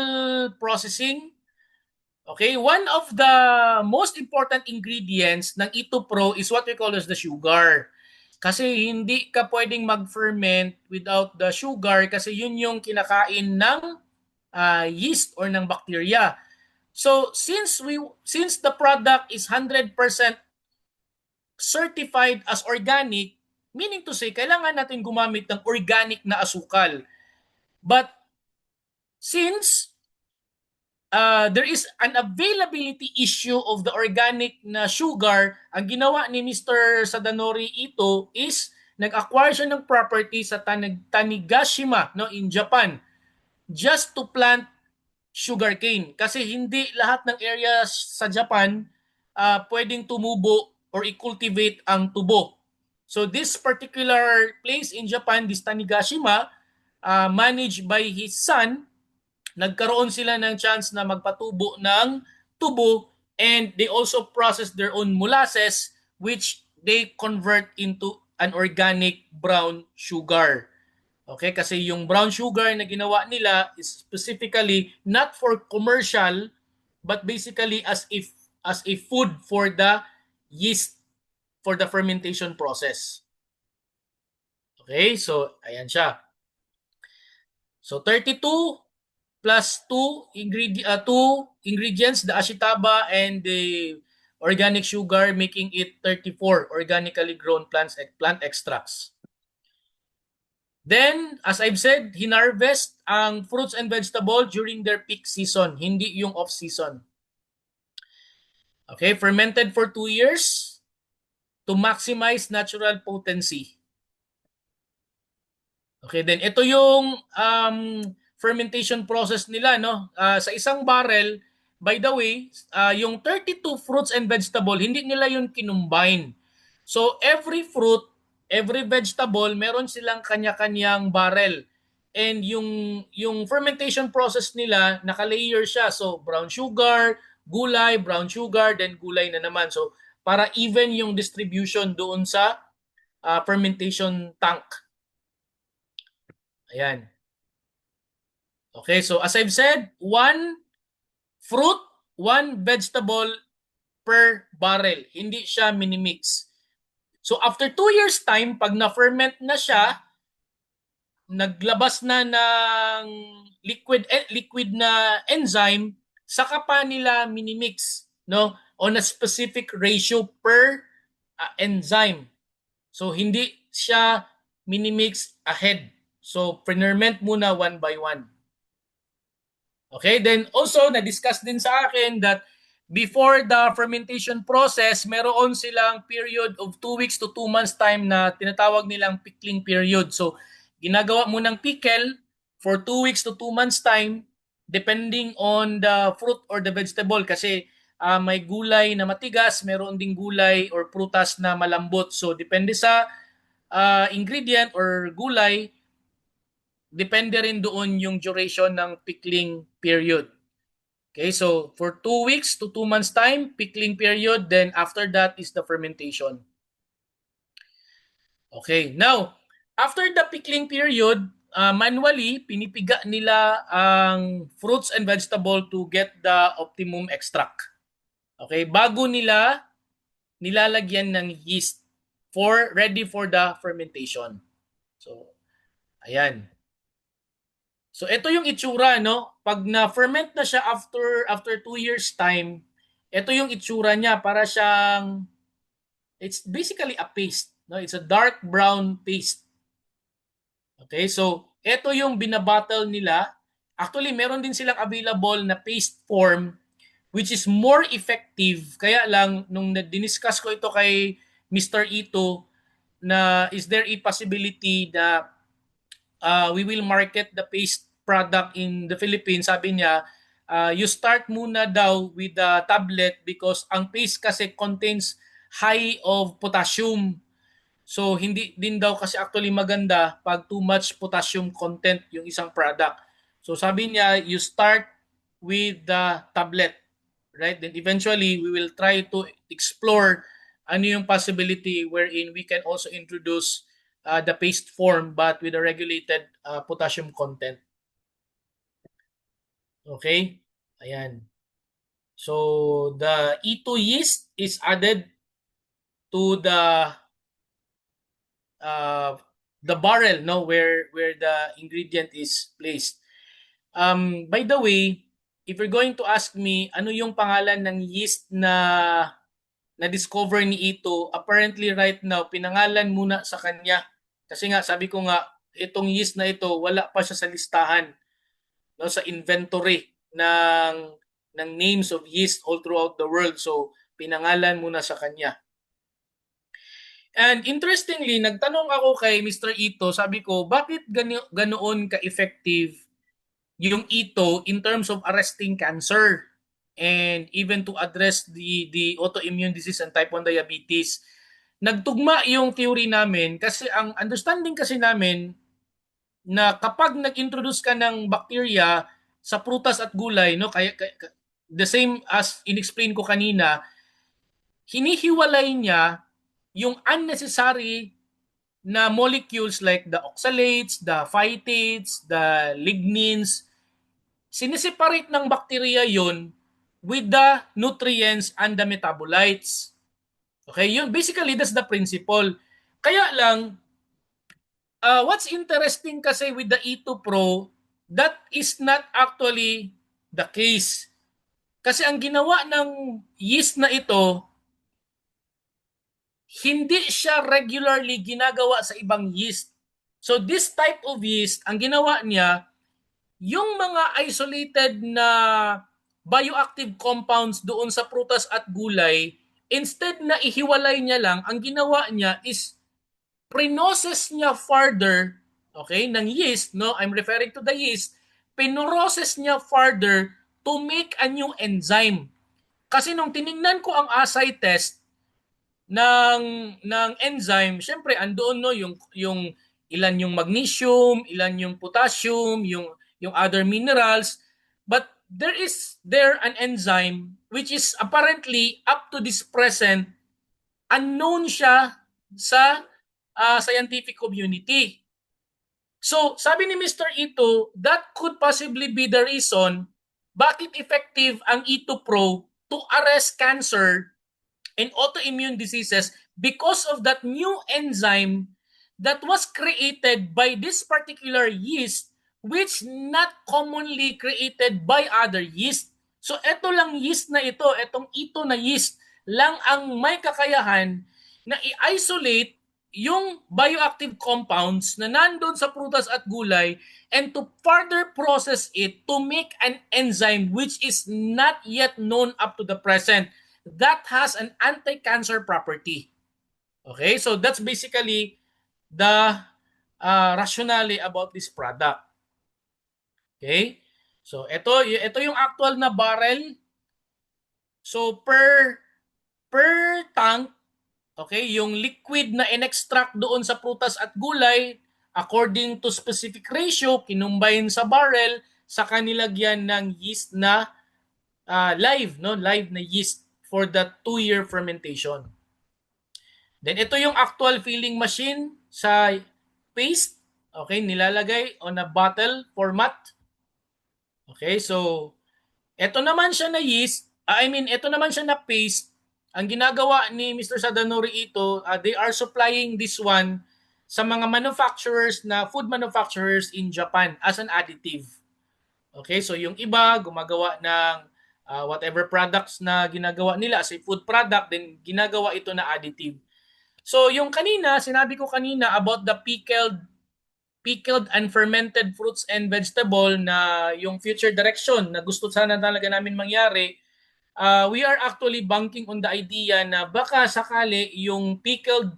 processing. Okay, one of the most important ingredients ng Ito Pro is what we call as the sugar. Kasi hindi ka pwedeng mag-ferment without the sugar kasi yun yung kinakain ng yeast or ng bacteria. So since the product is 100% certified as organic, meaning to say kailangan natin gumamit ng organic na asukal. But since there is an availability issue of the organic na sugar, ang ginawa ni Mr. Sadanori ito is nag-acquire siya ng property sa Tanigashima, no, in Japan, just to plant sugarcane. Kasi hindi lahat ng areas sa Japan pwedeng tumubo or i-cultivate ang tubo. So this particular place in Japan, this Tanigashima, managed by his son, nagkaroon sila ng chance na magpatubo ng tubo, and they also process their own molasses which they convert into an organic brown sugar. Okay, kasi yung brown sugar na ginawa nila is specifically not for commercial but basically as a food for the yeast for the fermentation process. Okay, so ayan siya. So 32 plus two ingredients, the ashitaba and the organic sugar, making it 34 organically grown plant extracts. Then, as I've said, hinarvest ang fruits and vegetable during their peak season, hindi yung off-season. Okay, fermented for 2 years to maximize natural potency. Okay, then ito yung fermentation process nila, no? Sa isang barrel, by the way, yung 32 fruits and vegetable, hindi nila yun kinumbine. So every fruit, every vegetable, meron silang kanya-kanyang barrel. And yung fermentation process nila, naka-layer siya. So brown sugar, gulay, brown sugar, then gulay na naman. So para even yung distribution doon sa fermentation tank. Ayan. Okay, so as I've said, one fruit, one vegetable per barrel. Hindi siya minimix. So after 2 years time, pag na-ferment na siya, naglabas na ng liquid na enzyme, saka pa nila minimix, no, on a specific ratio per enzyme. So hindi siya minimix ahead. So ferment muna one by one. Okay, then also na-discuss din sa akin that before the fermentation process, meron silang period of 2 weeks to 2 months time na tinatawag nilang pickling period. So, ginagawa mo ng pickle for 2 weeks to 2 months time depending on the fruit or the vegetable kasi may gulay na matigas, meron ding gulay or prutas na malambot. So, depende sa ingredient or gulay, depende rin doon yung duration ng pickling period. Okay, so for 2 weeks to 2 months time, pickling period, then after that is the fermentation. Okay, now, after the pickling period, manually, pinipiga nila ang fruits and vegetable to get the optimum extract. Okay, bago nila nilalagyan ng yeast ready for the fermentation. So, ayan. So ito yung itsura, no? Pag na-ferment na siya after 2 years time, ito yung itsura niya, para siyang it's basically a paste, no? It's a dark brown paste. Okay? So ito yung binabattle nila. Actually, meron din silang available na paste form which is more effective. Kaya lang nung diniscuss ko ito kay Mr. Ito na is there a possibility na we will market the paste product in the Philippines, sabi niya, you start muna daw with the tablet because ang paste kasi contains high of potassium. So, hindi din daw kasi actually maganda pag too much potassium content yung isang product. So, sabi niya, you start with the tablet right? Then eventually we will try to explore ano yung possibility wherein we can also introduce the paste form but with a regulated potassium content. Okay? Ayan. So the E2 yeast is added to the barrel, no, where the ingredient is placed. By the way, if you're going to ask me ano yung pangalan ng yeast na discover ni Ito, apparently right now pinangalan muna sa kanya. Kasi nga sabi ko nga itong yeast na ito wala pa siya sa listahan, no, sa inventory ng names of yeast all throughout the world. So pinangalan muna sa kanya. And interestingly, nagtanong ako kay Mr. Ito, sabi ko, bakit ganoon ka-effective yung Ito in terms of arresting cancer and even to address the autoimmune disease and type 1 diabetes? Nagtugma yung theory namin kasi ang understanding kasi namin na kapag nag-introduce ka ng bacteria sa prutas at gulay, no, the same as inexplain ko kanina, hinihiwalay niya yung unnecessary na molecules like the oxalates, the phytates, the lignins. Sineseparate ng bacteria yon with the nutrients and the metabolites. Okay, yun basically that's the principle. Kaya lang what's interesting kasi with the E2 Pro, that is not actually the case. Kasi ang ginawa ng yeast na ito, hindi siya regularly ginagawa sa ibang yeast. So this type of yeast, ang ginawa niya, yung mga isolated na bioactive compounds doon sa prutas at gulay, instead na ihiwalay niya lang, ang ginawa niya is pre-process niya further, okay, ng yeast, no? I'm referring to the yeast, pinrocess niya further to make a new enzyme. Kasi nung tiningnan ko ang assay test ng enzyme, syempre andoon no yung ilan yung magnesium, ilan yung potassium, yung other minerals, but there an enzyme which is apparently up to this present unknown siya sa scientific community. So, sabi ni Mr. Ito, that could possibly be the reason bakit effective ang Ito Pro to arrest cancer and autoimmune diseases because of that new enzyme that was created by this particular yeast which not commonly created by other yeast. So ito lang yeast na ito, itong ito na yeast lang ang may kakayahan na i-isolate yung bioactive compounds na nandun sa prutas at gulay and to further process it to make an enzyme which is not yet known up to the present that has an anti-cancer property. Okay, so that's basically the rationale about this product. Okay, so ito yung actual na barrel. So per tank, okay, yung liquid na in-extract doon sa prutas at gulay, according to specific ratio, kinumbine sa barrel, sa kanilagyan ng yeast na live na yeast for the 2-year fermentation. Then ito yung actual filling machine sa paste. Okay, nilalagay on a bottle format. Okay, so ito naman siya na yeast, ito naman siya na paste. Ang ginagawa ni Mr. Sadanori ito, they are supplying this one sa mga manufacturers na food manufacturers in Japan as an additive. Okay, so yung iba gumagawa ng whatever products na ginagawa nila as a food product, then ginagawa ito na additive. So yung kanina, sinabi ko kanina about the pickled and fermented fruits and vegetable na yung future direction na gusto sana talaga namin mangyari, we are actually banking on the idea na baka sakali yung pickled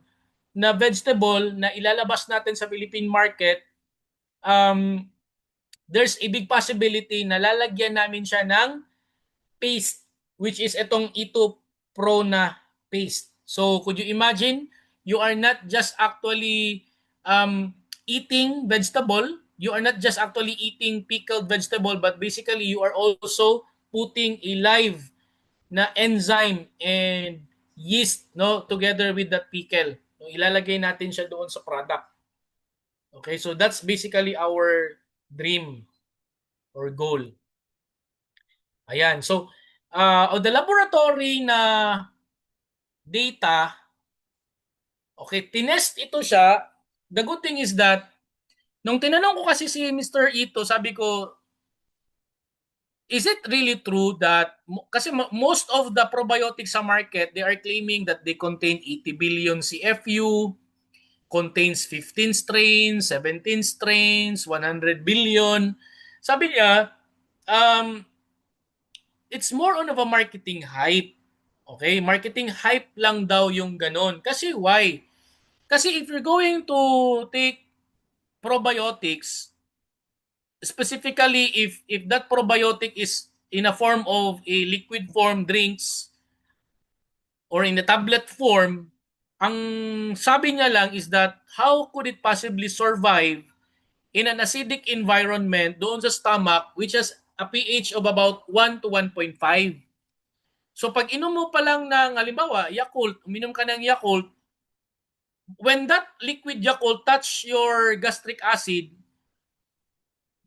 na vegetable na ilalabas natin sa Philippine market, there's a big possibility na lalagyan namin siya ng paste, which is itong Ito Pro na paste. So could you imagine, you are not just actually eating vegetable, you are not just actually eating pickled vegetable, but basically you are also putting a live na enzyme and yeast, no, together with that pickle. So, ilalagay natin siya doon sa product. Okay, so that's basically our dream or goal. Ayan, so on the laboratory na data, okay, tinest ito siya. The good thing is that, nung tinanong ko kasi si Mr. Ito, sabi ko, is it really true that, kasi most of the probiotics sa market, they are claiming that they contain 80 billion CFU, contains 15 strains, 17 strains, 100 billion. Sabi niya, um, it's more on of a marketing hype. Okay, marketing hype lang daw yung ganon. Kasi why? Kasi if you're going to take probiotics, specifically if that probiotic is in a form of a liquid form drinks or in a tablet form, ang sabi niya lang is that how could it possibly survive in an acidic environment doon sa stomach which has a pH of about 1 to 1.5. So pag inom mo pa lang ng halimbawa Yakult, uminom ka ng Yakult, when that liquid Yakult touch your gastric acid,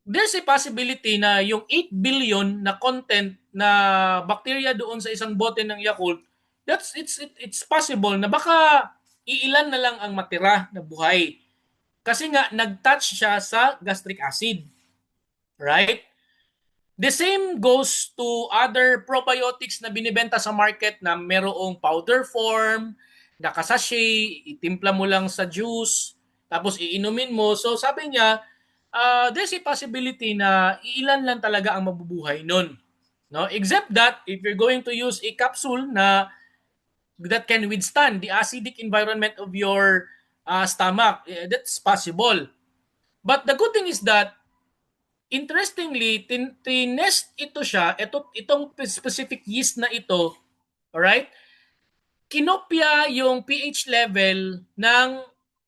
there's a possibility na yung 8 billion na content na bacteria doon sa isang bote ng Yakult, it's possible na baka iilan na lang ang matira na buhay. Kasi nga nag-touch siya sa gastric acid. Right? The same goes to other probiotics na binibenta sa market na merong powder form, nakasachet, itimpla mo lang sa juice, tapos iinumin mo. So sabi niya, there's a possibility na iilan lang talaga ang mabubuhay nun. No? Except that, if you're going to use a capsule na that can withstand the acidic environment of your stomach, that's possible. But the good thing is that, interestingly, tinest ito siya, itong specific yeast na ito, alright? Kinopya yung pH level ng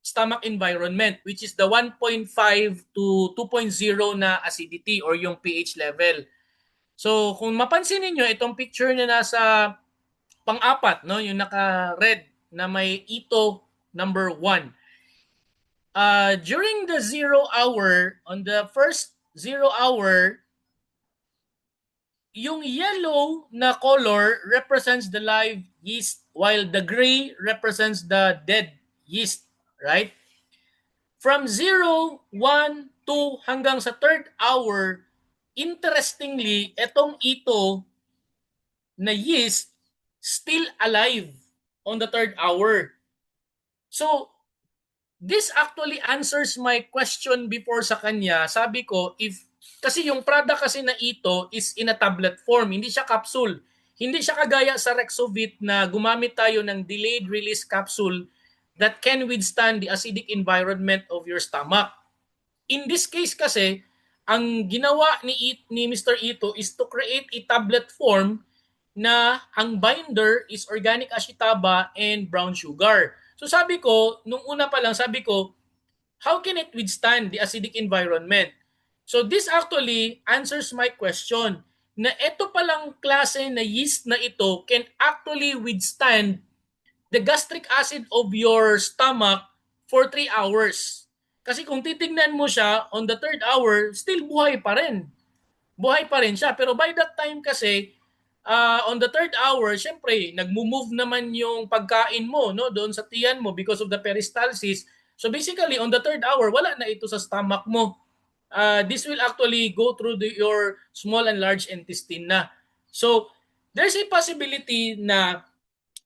stomach environment, which is the 1.5 to 2.0 na acidity or yung pH level. So, kung mapansin niyo itong picture na nasa pang-apat, no, yung naka-red na may ito number 1. During the 0 hour, on the first 0 hour, yung yellow na color represents the live yeast while the gray represents the dead yeast, right? From 0, 1, 2 hanggang sa third hour, interestingly, etong ito na yeast still alive on the third hour. So, this actually answers my question before sa kanya. Sabi ko, kasi yung product kasi na ito is in a tablet form, hindi siya capsule. Hindi siya kagaya sa Rexovit na gumamit tayo ng delayed release capsule that can withstand the acidic environment of your stomach. In this case kasi, ang ginawa ni Mr. Ito is to create a tablet form na ang binder is organic ashitaba and brown sugar. So sabi ko, nung una pa lang sabi ko, how can it withstand the acidic environment? So this actually answers my question na ito palang klase na yeast na ito can actually withstand the gastric acid of your stomach for 3 hours. Kasi kung titignan mo siya on the third hour, still buhay pa rin. Buhay pa rin siya. Pero by that time kasi, on the third hour, syempre, nagmo-move naman yung pagkain mo, no, doon sa tiyan mo because of the peristalsis. So basically, on the third hour, wala na ito sa stomach mo. This will actually go through your small and large intestine na. So, there's a possibility na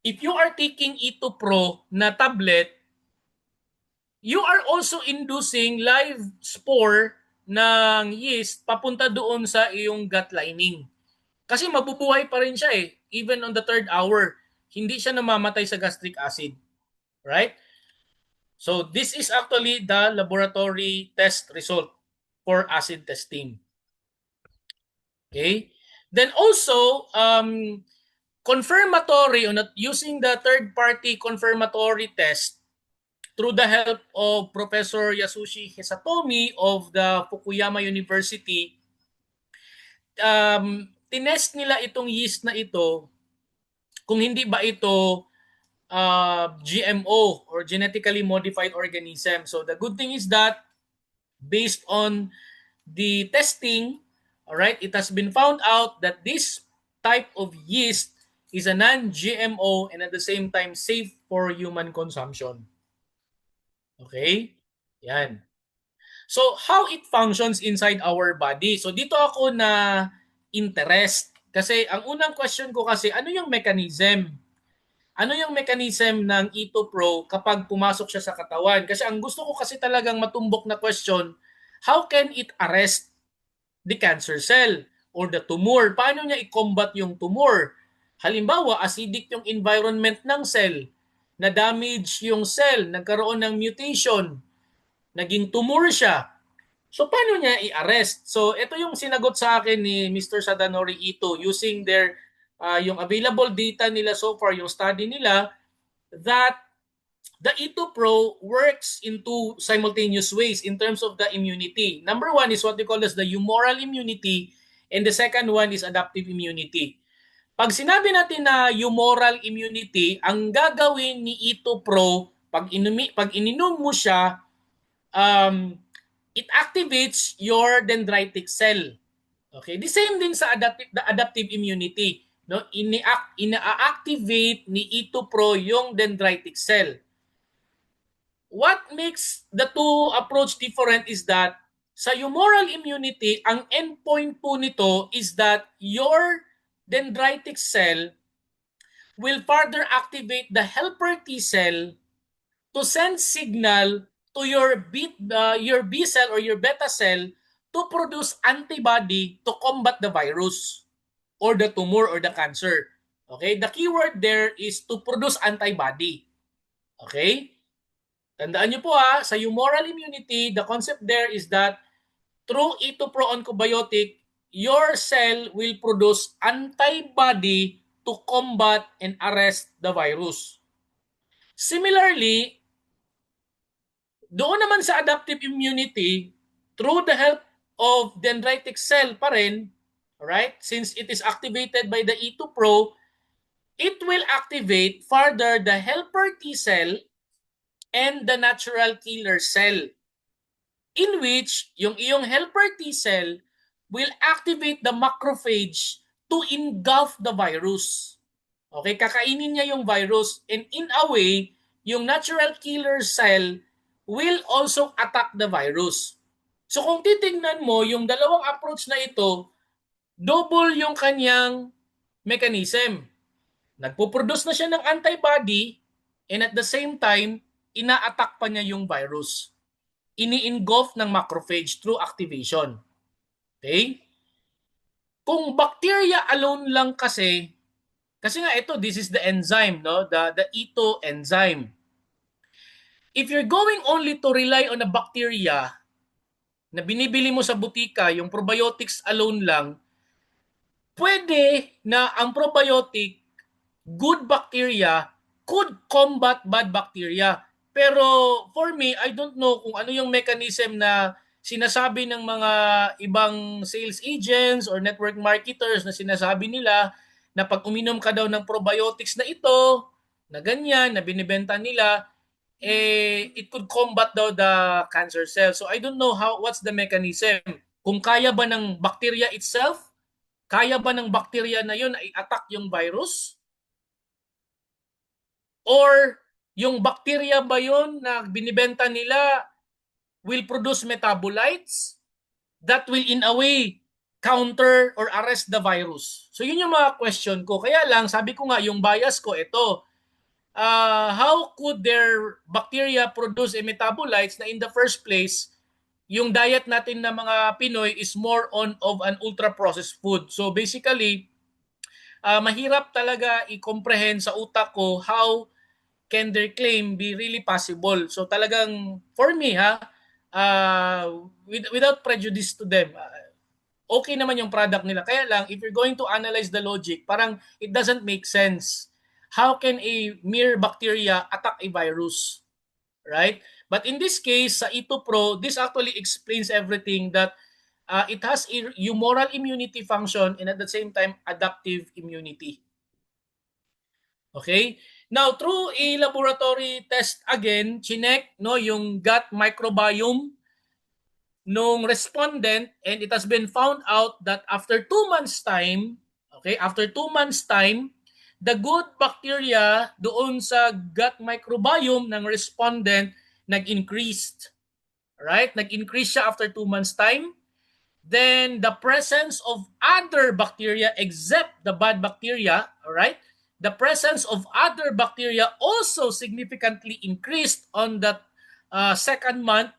if you are taking Ito Pro na tablet, you are also inducing live spore ng yeast papunta doon sa iyong gut lining. Kasi mabubuhay pa rin siya even on the third hour. Hindi siya namamatay sa gastric acid. Right? So this is actually the laboratory test result for acid testing. Okay? Then also, confirmatory, using the third-party confirmatory test through the help of Professor Yasushi Hisatomi of the Fukuyama University, tinest nila itong yeast na ito kung hindi ba ito GMO or genetically modified organism. So the good thing is that based on the testing, all right, it has been found out that this type of yeast is a non-GMO and at the same time safe for human consumption. Okay? Yan. So how it functions inside our body? So dito ako na interest kasi ang unang question ko kasi ano yung mechanism? Ano yung mechanism ng Ito Pro kapag pumasok siya sa katawan? Kasi ang gusto ko kasi talagang matumbok na question, how can it arrest the cancer cell or the tumor? Paano niya i-combat yung tumor? Halimbawa, acidic yung environment ng cell, na-damage yung cell, nagkaroon ng mutation, naging tumor siya. So, paano niya i-arrest? So, ito yung sinagot sa akin ni Mr. Sadanori Ito using their yung available data nila so far, yung study nila, that the Ito Pro works in two simultaneous ways in terms of the immunity. Number one is what they call as the humoral immunity and the second one is adaptive immunity. Pag sinabi natin na humoral immunity, ang gagawin ni Ito Pro, pag ininom mo siya, it activates your dendritic cell. Okay, the same din sa adaptive immunity, no? Ina-activate ni Ito Pro yung dendritic cell. What makes the two approach different is that sa humoral immunity, ang endpoint po nito is that your dendritic cell will further activate the helper T cell to send signal to your B cell or your beta cell to produce antibody to combat the virus or the tumor or the cancer. Okay? The keyword there is to produce antibody. Okay? Tandaan nyo po sa humoral immunity, the concept there is that through Ito Pro Oncobiotic, your cell will produce antibody to combat and arrest the virus. Similarly, doon naman sa adaptive immunity, through the help of dendritic cell pa rin, right? Since it is activated by the Ito Pro, it will activate further the helper T cell and the natural killer cell, in which yung iyong helper T cell will activate the macrophage to engulf the virus. Okay, kakainin niya yung virus and in a way, yung natural killer cell will also attack the virus. So kung titingnan mo, yung dalawang approach na ito, double yung kanyang mechanism. Nagpo-produce na siya ng antibody and at the same time, ina-attack pa niya yung virus. Ini-engulf ng macrophage through activation. Okay? Kung bacteria alone lang kasi nga ito, this is the enzyme, no? The Ito enzyme. If you're going only to rely on a bacteria na binibili mo sa butika, yung probiotics alone lang, pwede na ang probiotic, good bacteria, could combat bad bacteria. Pero for me, I don't know kung ano yung mechanism na sinasabi ng mga ibang sales agents or network marketers na sinasabi nila na pag uminom ka daw ng probiotics na ito, na ganyan, na binibenta nila, it could combat daw the cancer cell. So I don't know what's the mechanism. Kung kaya ba ng bacteria itself, kaya ba ng bacteria na yun ay attack yung virus? Or yung bacteria ba yun na binibenta nila will produce metabolites that will in a way counter or arrest the virus? So yun yung mga question ko. Kaya lang, sabi ko nga, yung bias ko, ito, how could their bacteria produce a metabolites na in the first place, yung diet natin na mga Pinoy is more of an ultra-processed food. So basically, mahirap talaga i-comprehend sa utak ko how can their claim be really possible. So talagang, for me without prejudice to them, okay naman yung product nila. Kaya lang, if you're going to analyze the logic, parang it doesn't make sense. How can a mere bacteria attack a virus? Right? But in this case, sa Ito Pro, this actually explains everything that it has a humoral immunity function and at the same time, adaptive immunity. Okay? Now, through a laboratory test again, chinek no, yung gut microbiome nung respondent, and it has been found out that after 2 months time, okay, after 2 months time, the good bacteria doon sa gut microbiome ng respondent nag-increased. Right? Nag-increase siya after 2 months time. Then the presence of other bacteria except the bad bacteria, all right? The presence of other bacteria also significantly increased on that second month.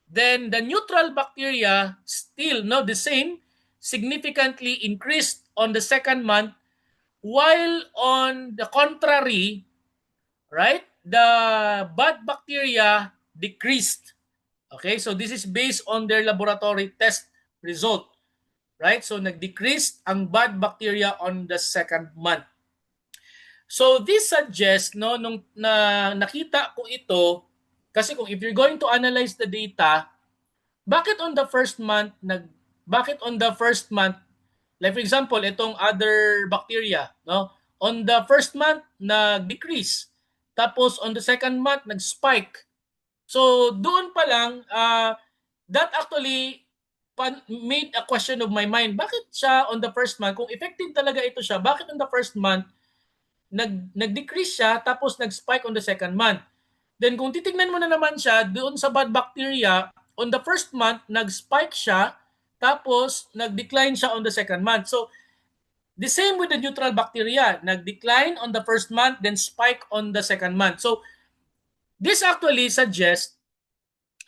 Then the neutral bacteria still no the same, significantly increased on the second month, while on the contrary, right, the bad bacteria decreased. Okay, so this is based on their laboratory test result, right? So nag-decrease ang bad bacteria on the second month. So this suggests no nung nakita ko ito, kasi kung if you're going to analyze the data, bakit on the first month like for example itong other bacteria no, on the first month nag-decrease, tapos on the second month nag-spike. So doon pa lang that actually made a question of my mind. Bakit siya on the first month, kung effective talaga ito siya, bakit on the first month nag-decrease siya tapos nag-spike on the second month? Then kung titingnan mo na naman siya doon sa bad bacteria, on the first month nag-spike siya tapos nag-decline siya on the second month. So the same with the neutral bacteria, nag-decline on the first month then spike on the second month. So this actually suggests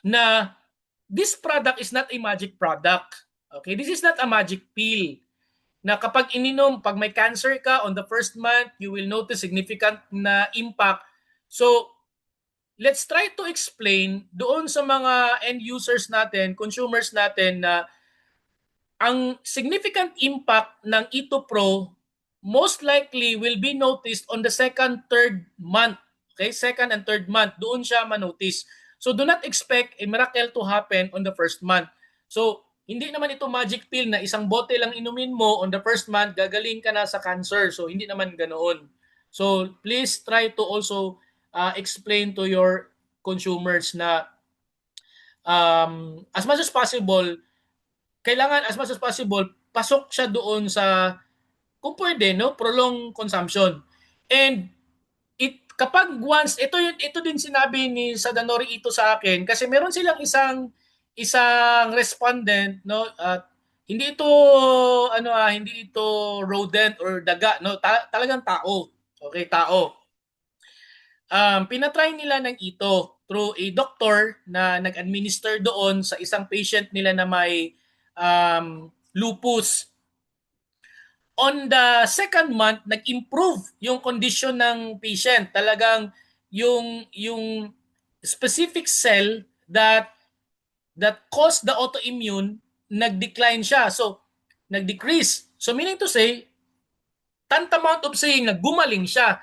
na this product is not a magic product. Okay, this is not a magic pill na kapag ininom, pag may cancer ka on the first month, you will notice significant na impact. So, let's try to explain doon sa mga end users natin, consumers natin, na ang significant impact ng Ito Pro most likely will be noticed on the second, third month. Okay, second and third month, doon siya ma-notice. So do not expect a miracle to happen on the first month. So hindi naman ito magic pill na isang bote lang inumin mo on the first month, gagaling ka na sa cancer. So hindi naman ganoon. So please try to also explain to your consumers na as much as possible, kailangan as much as possible, pasok siya doon sa, kung pwede, no, prolonged consumption. And kapag once, ito din sinabi ni Sadanori Ito sa akin, kasi meron silang isang respondent, no, hindi ito hindi ito rodent or daga, no, talagang tao. Okay, tao. Pinatry nila ng ito through a doctor na nag-administer doon sa isang patient nila na may lupus. On the second month, nag-improve yung condition ng patient. Talagang yung specific cell that caused the autoimmune, nag-decline siya. So, nag-decrease. So, meaning to say, tantamount of saying na gumaling siya.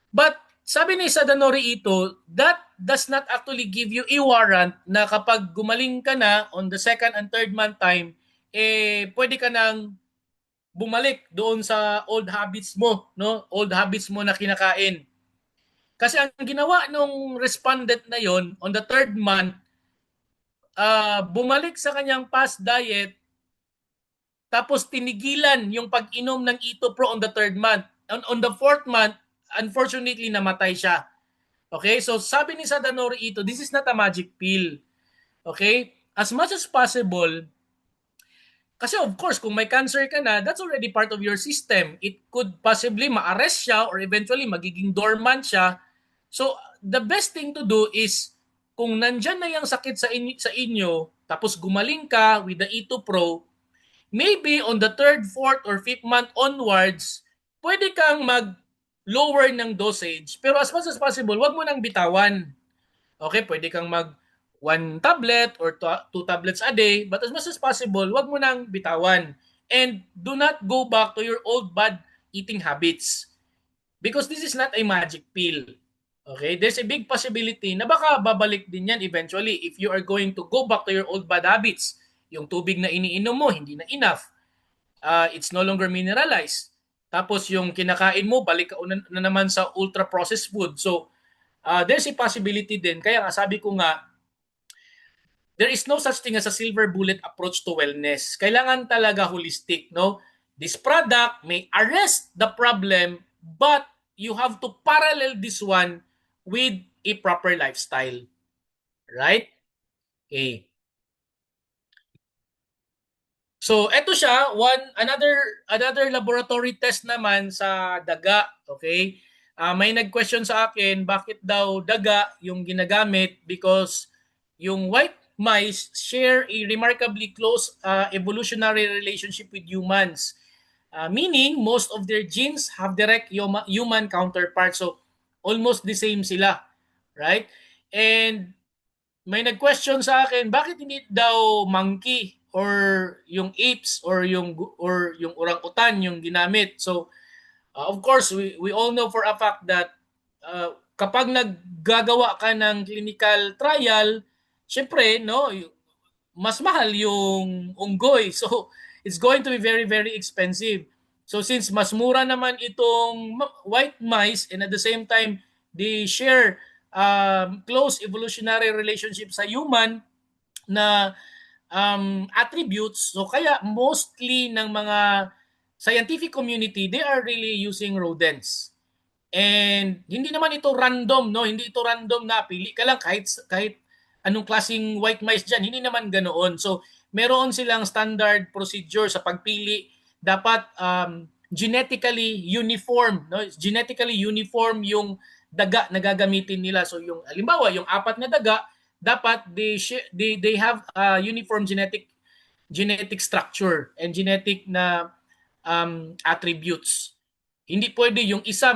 But, sabi ni Sadanori Ito, that does not actually give you a warrant na kapag gumaling ka na on the second and third month time, pwede ka nang bumalik doon sa old habits mo, no? Old habits mo na kinakain. Kasi ang ginawa nung respondent na yon on the third month, bumalik sa kanyang past diet, tapos tinigilan yung pag-inom ng Ito Pro on the third month. On the fourth month, unfortunately, namatay siya. Okay? So sabi ni Sadanori Ito, this is not a magic pill. Okay? As much as possible, kasi of course, kung may cancer ka na, that's already part of your system. It could possibly ma-arrest siya or eventually magiging dormant siya. So, the best thing to do is, kung nandyan na yung sakit sa inyo, tapos gumaling ka with the Ito Pro, maybe on the third, fourth, or fifth month onwards, pwede kang mag-lower ng dosage. Pero as much as possible, wag mo nang bitawan. Okay, pwede kang mag 1 tablet or 2 tablets a day, but as much as possible, wag mo nang bitawan. And do not go back to your old bad eating habits. Because this is not a magic pill. Okay? There's a big possibility na baka babalik din yan eventually if you are going to go back to your old bad habits. Yung tubig na iniinom mo, hindi na enough. It's no longer mineralized. Tapos yung kinakain mo, balik ka na naman sa ultra-processed food. So, there's a possibility din. Kaya nga, sabi ko nga, there is no such thing as a silver bullet approach to wellness. Kailangan talaga holistic, no? This product may arrest the problem, but you have to parallel this one with a proper lifestyle. Right? Okay. So, eto siya, another laboratory test naman sa daga, okay? May nag-question sa akin, bakit daw daga yung ginagamit? Because yung white mice share a remarkably close evolutionary relationship with humans. Meaning, most of their genes have direct human counterparts. So, almost the same sila, right? And may nag-question sa akin, bakit hindi daw monkey or yung apes or yung orangutan yung ginamit? So, of course, we all know for a fact that kapag naggagawa ka ng clinical trial, syempre, no, mas mahal yung unggoy. So, it's going to be very, very expensive. So, since mas mura naman itong white mice and at the same time, they share close evolutionary relationship sa human na attributes. So, kaya mostly ng mga scientific community, they are really using rodents. And hindi naman ito random, no? Hindi ito random na pili ka lang kahit anong klaseng white mice diyan. Hindi naman ganoon. So, meron silang standard procedure sa pagpili. Dapat genetically uniform, no? Genetically uniform yung daga na gagamitin nila. So, yung halimbawa, yung 4 na daga, dapat they have uniform genetic structure and genetic na attributes. Hindi pwede yung isa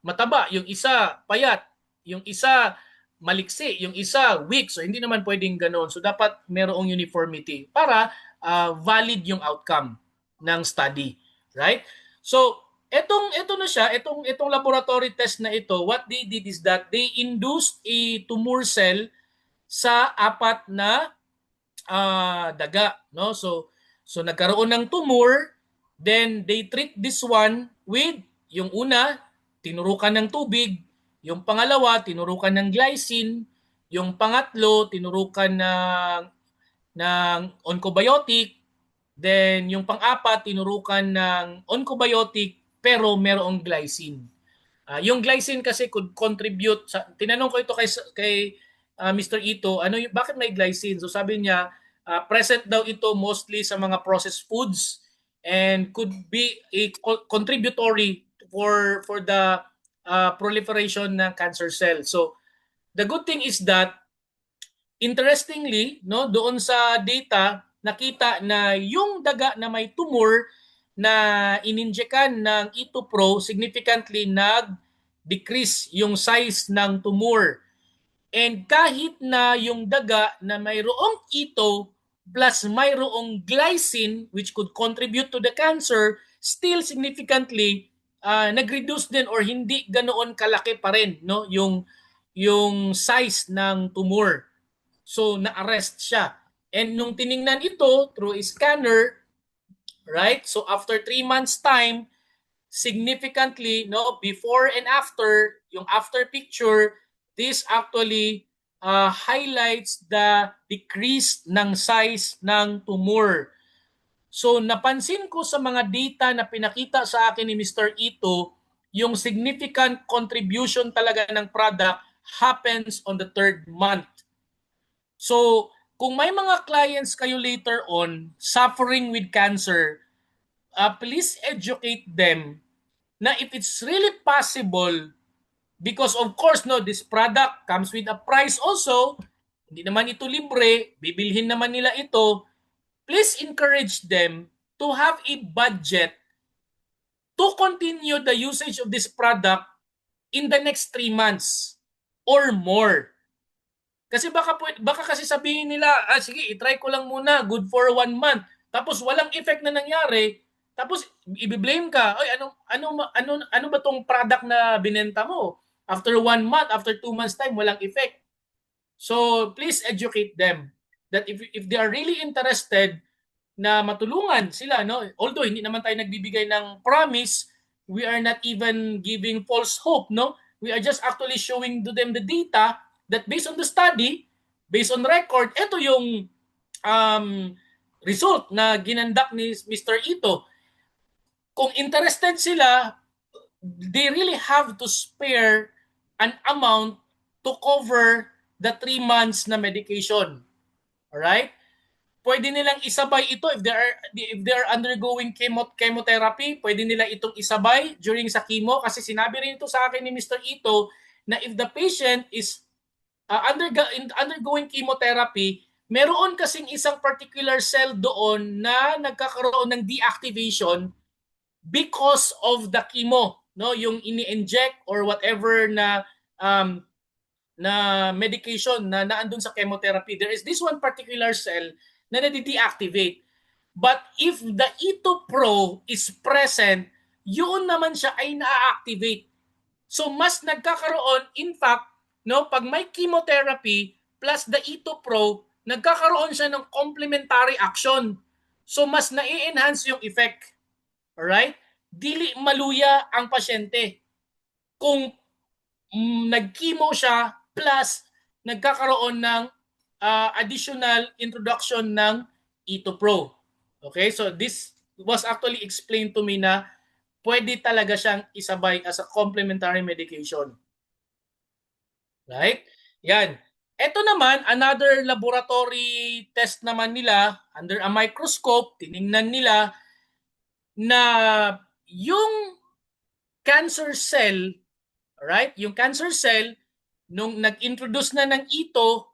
mataba, yung isa payat, yung isa maliksi, yung isa weak. So hindi naman pwedeng ganoon. So dapat merong uniformity para valid yung outcome ng study, right? So ito na siya, itong laboratory test na ito, what they did is that they induced a tumor cell sa 4 na daga, no? So nagkaroon ng tumor, then they treat this one with yung una, tinurukan ng tubig, yung pangalawa, tinurukan ng glycine, yung pangatlo, tinurukan ng oncobiotic, then yung pang-apat, tinurukan ng oncobiotic pero merong glycine. Yung glycine kasi could contribute sa tinanong ko ito kay Mr. Ito, bakit may glycine? So sabi niya, present daw ito mostly sa mga processed foods and could be a contributory for the proliferation ng cancer cell. So the good thing is that interestingly, no, doon sa data nakita na yung daga na may tumor na ininjekan ng Ito Pro significantly nag-decrease yung size ng tumor. And kahit na yung daga na mayroong ito plus mayroong glycine which could contribute to the cancer, still significantly nag-reduce din or hindi ganoon kalaki pa rin, no, yung size ng tumor. So na-arrest siya. And nung tiningnan ito through a scanner, right? So after 3 months time, significantly, no, before and after, yung after picture, this actually highlights the decrease ng size ng tumor. So napansin ko sa mga data na pinakita sa akin ni Mr. Ito, yung significant contribution talaga ng product happens on the 3rd month. So kung may mga clients kayo later on suffering with cancer, please educate them na if it's really possible, because of course, no, this product comes with a price also, hindi naman ito libre, bibilhin naman nila ito, please encourage them to have a budget to continue the usage of this product in the next 3 months or more. Kasi baka kasi sabihin nila, sige, i-try ko lang muna, good for 1 month. Tapos walang effect na nangyari, tapos i-blame ka. Oy, ano ba tong product na binenta mo? After 1 month, after 2 months time, walang effect. So, please educate them that if they are really interested, na matulungan sila, no? Although hindi naman tayo nagbibigay ng promise, we are not even giving false hope, no? We are just actually showing to them the data that based on the study, based on record, ito yung um, result na ginandak ni Mr. Ito. Kung interested sila, they really have to spare an amount to cover the 3 months na medication. Alright? Pwede nilang isabay ito if they are undergoing chemotherapy, pwede nila itong isabay during sa chemo kasi sinabi rin ito sa akin ni Mr. Ito na if the patient is undergoing chemotherapy, meron kasing isang particular cell doon na nagkakaroon ng deactivation because of the chemo, no, yung ini-inject or whatever um, na medication na naandun sa chemotherapy. There is this one particular cell na nadi-deactivate. But if the E2 Pro is present, yun naman siya ay na-activate. So mas nagkakaroon, in fact, no, pag may chemotherapy plus the E2 Pro, nagkakaroon siya ng complementary action. So mas na-enhance yung effect. Alright? Dili maluya ang pasyente. Kung nag-chemo siya plus nagkakaroon ng additional introduction ng E2 Pro. Okay? So this was actually explained to me na pwede talaga siyang isabay as a complementary medication. Right? Yan. Ito naman, another laboratory test naman nila under a microscope, tiningnan nila na yung cancer cell, right? Yung cancer cell, nung nag-introduce na ng ito,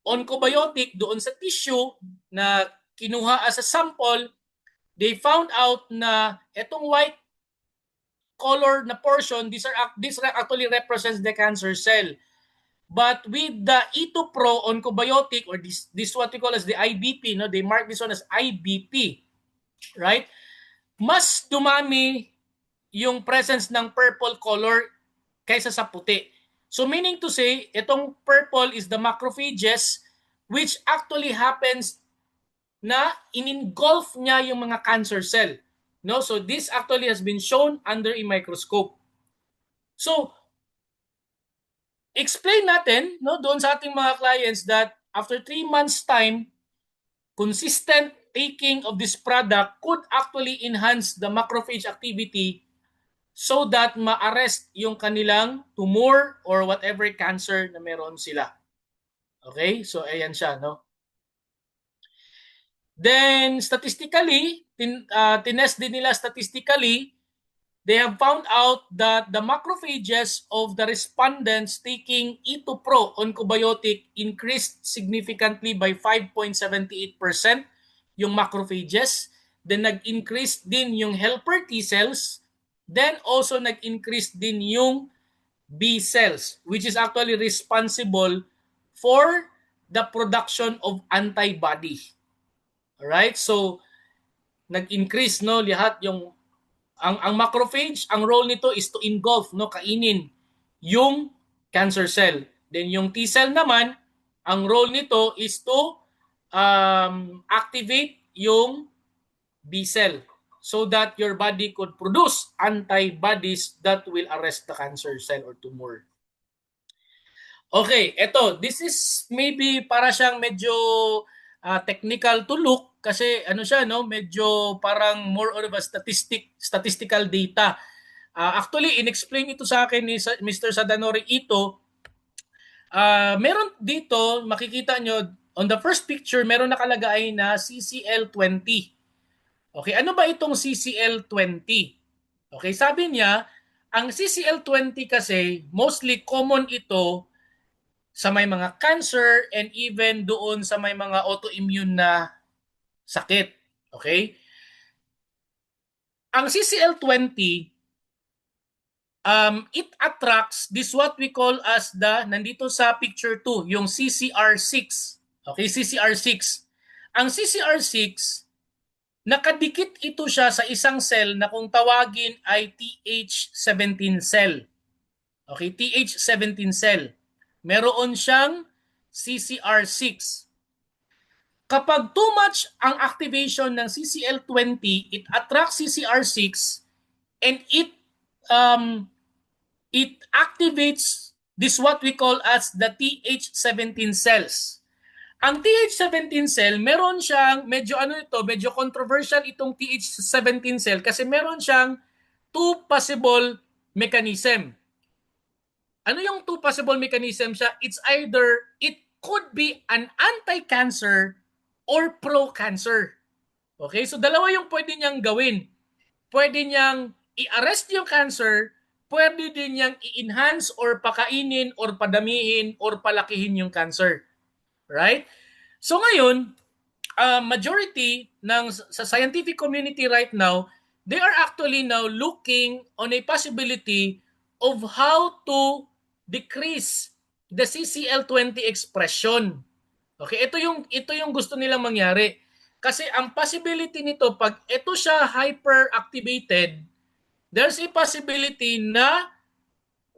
oncobiotic doon sa tissue na kinuha as a sample, they found out na itong white color na portion, this actually represents the cancer cell. But with the E2 Pro oncobiotic, or this what we call as the IBP, no, they mark this one as IBP, right? Mas dumami yung presence ng purple color kaysa sa puti. So meaning to say, itong purple is the macrophages which actually happens na in-engulf niya yung mga cancer cell. No? So this actually has been shown under a microscope. So explain natin, no, doon sa ating mga clients that after 3 months time, consistent taking of this product could actually enhance the macrophage activity so that ma-arrest yung kanilang tumor or whatever cancer na meron sila. Okay? So ayan siya, no? Then statistically, tinest din nila statistically, they have found out that the macrophages of the respondents taking E2 Pro oncobiotic increased significantly by 5.78% yung macrophages. Then nag-increase din yung helper T cells. Then also nag-increase din yung B cells, which is actually responsible for the production of antibody. Alright? So, nag-increase, no, lahat yung ang macrophage, ang role nito is to engulf, no, kainin yung cancer cell. Then yung T cell naman, ang role nito is to activate yung B cell so that your body could produce antibodies that will arrest the cancer cell or tumor. Okay, eto, this is maybe para siyang medyo technical to look kasi ano siya, no, medyo parang more of a statistical data. Actually, inexplain ito sa akin ni Mr. Sadanori Ito. Meron dito, makikita nyo, on the first picture, meron nakalagay na CCL20. Okay, ano ba itong CCL20? Okay, sabi niya, ang CCL20 kasi, mostly common ito sa may mga cancer and even doon sa may mga autoimmune na sakit. Okay? Ang CCL20, it attracts this what we call as the, nandito sa picture 2, yung CCR6. Okay, CCR6. Ang CCR6, nakadikit ito siya sa isang cell na kung tawagin ay TH17 cell. Okay, TH17 cell. Meron siyang CCR6. Kapag too much ang activation ng CCL20, it attracts CCR6 and it activates this what we call as the Th17 cells. Ang Th17 cell, meron siyang medyo controversial itong Th17 cell kasi meron siyang two possible mechanism. Ano yung two possible mechanism siya? It could be an anti-cancer or pro-cancer. Okay? So dalawa yung pwede niyang gawin. Pwede niyang i-arrest yung cancer, pwede din niyang i-enhance or pakainin or padamihin or palakihin yung cancer. Right? So ngayon, majority sa scientific community right now, they are actually now looking on a possibility of how to decrease the CCL20 expression. Okay, ito yung gusto nilang mangyari. Kasi ang possibility nito pag ito siya hyperactivated, there's a possibility na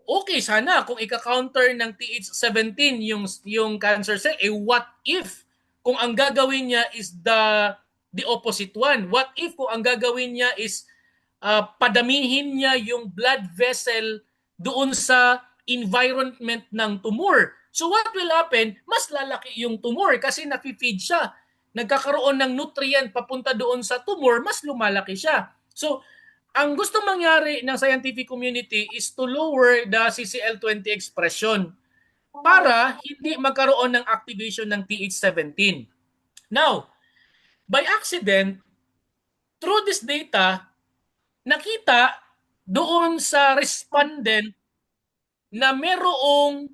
okay sana kung ika-counter ng Th17 yung cancer cell, what if kung ang gagawin niya is the opposite one? What if kung ang gagawin niya is padamihin niya yung blood vessel doon sa environment ng tumor? So what will happen? Mas lalaki yung tumor kasi nafi-feed siya. Nagkakaroon ng nutrient papunta doon sa tumor, mas lumalaki siya. So ang gusto mangyari ng scientific community is to lower the CCL20 expression para hindi magkaroon ng activation ng Th17. Now, by accident, through this data, nakita doon sa respondent na merong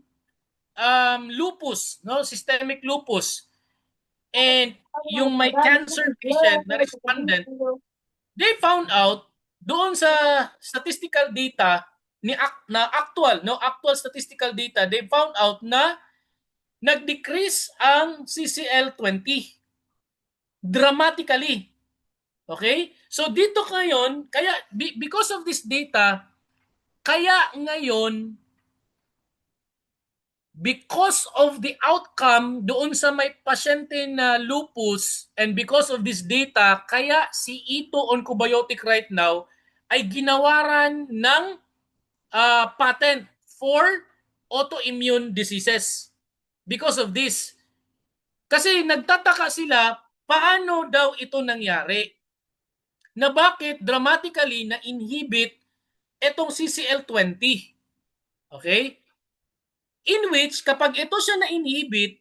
lupus, no, systemic lupus. And yung may cancer patient na respondent, they found out doon sa statistical data actual statistical data, they found out na nag-decrease ang CCL20 dramatically. Okay? So dito ngayon, kaya because of this data, kaya ngayon because of the outcome doon sa may pasyente na lupus and because of this data, kaya si Ito Oncobiotic right now ay ginawaran ng patent for autoimmune diseases because of this. Kasi nagtataka sila paano daw ito nangyari na bakit dramatically na-inhibit itong CCL20. Okay? In which, kapag ito siya na-inhibit,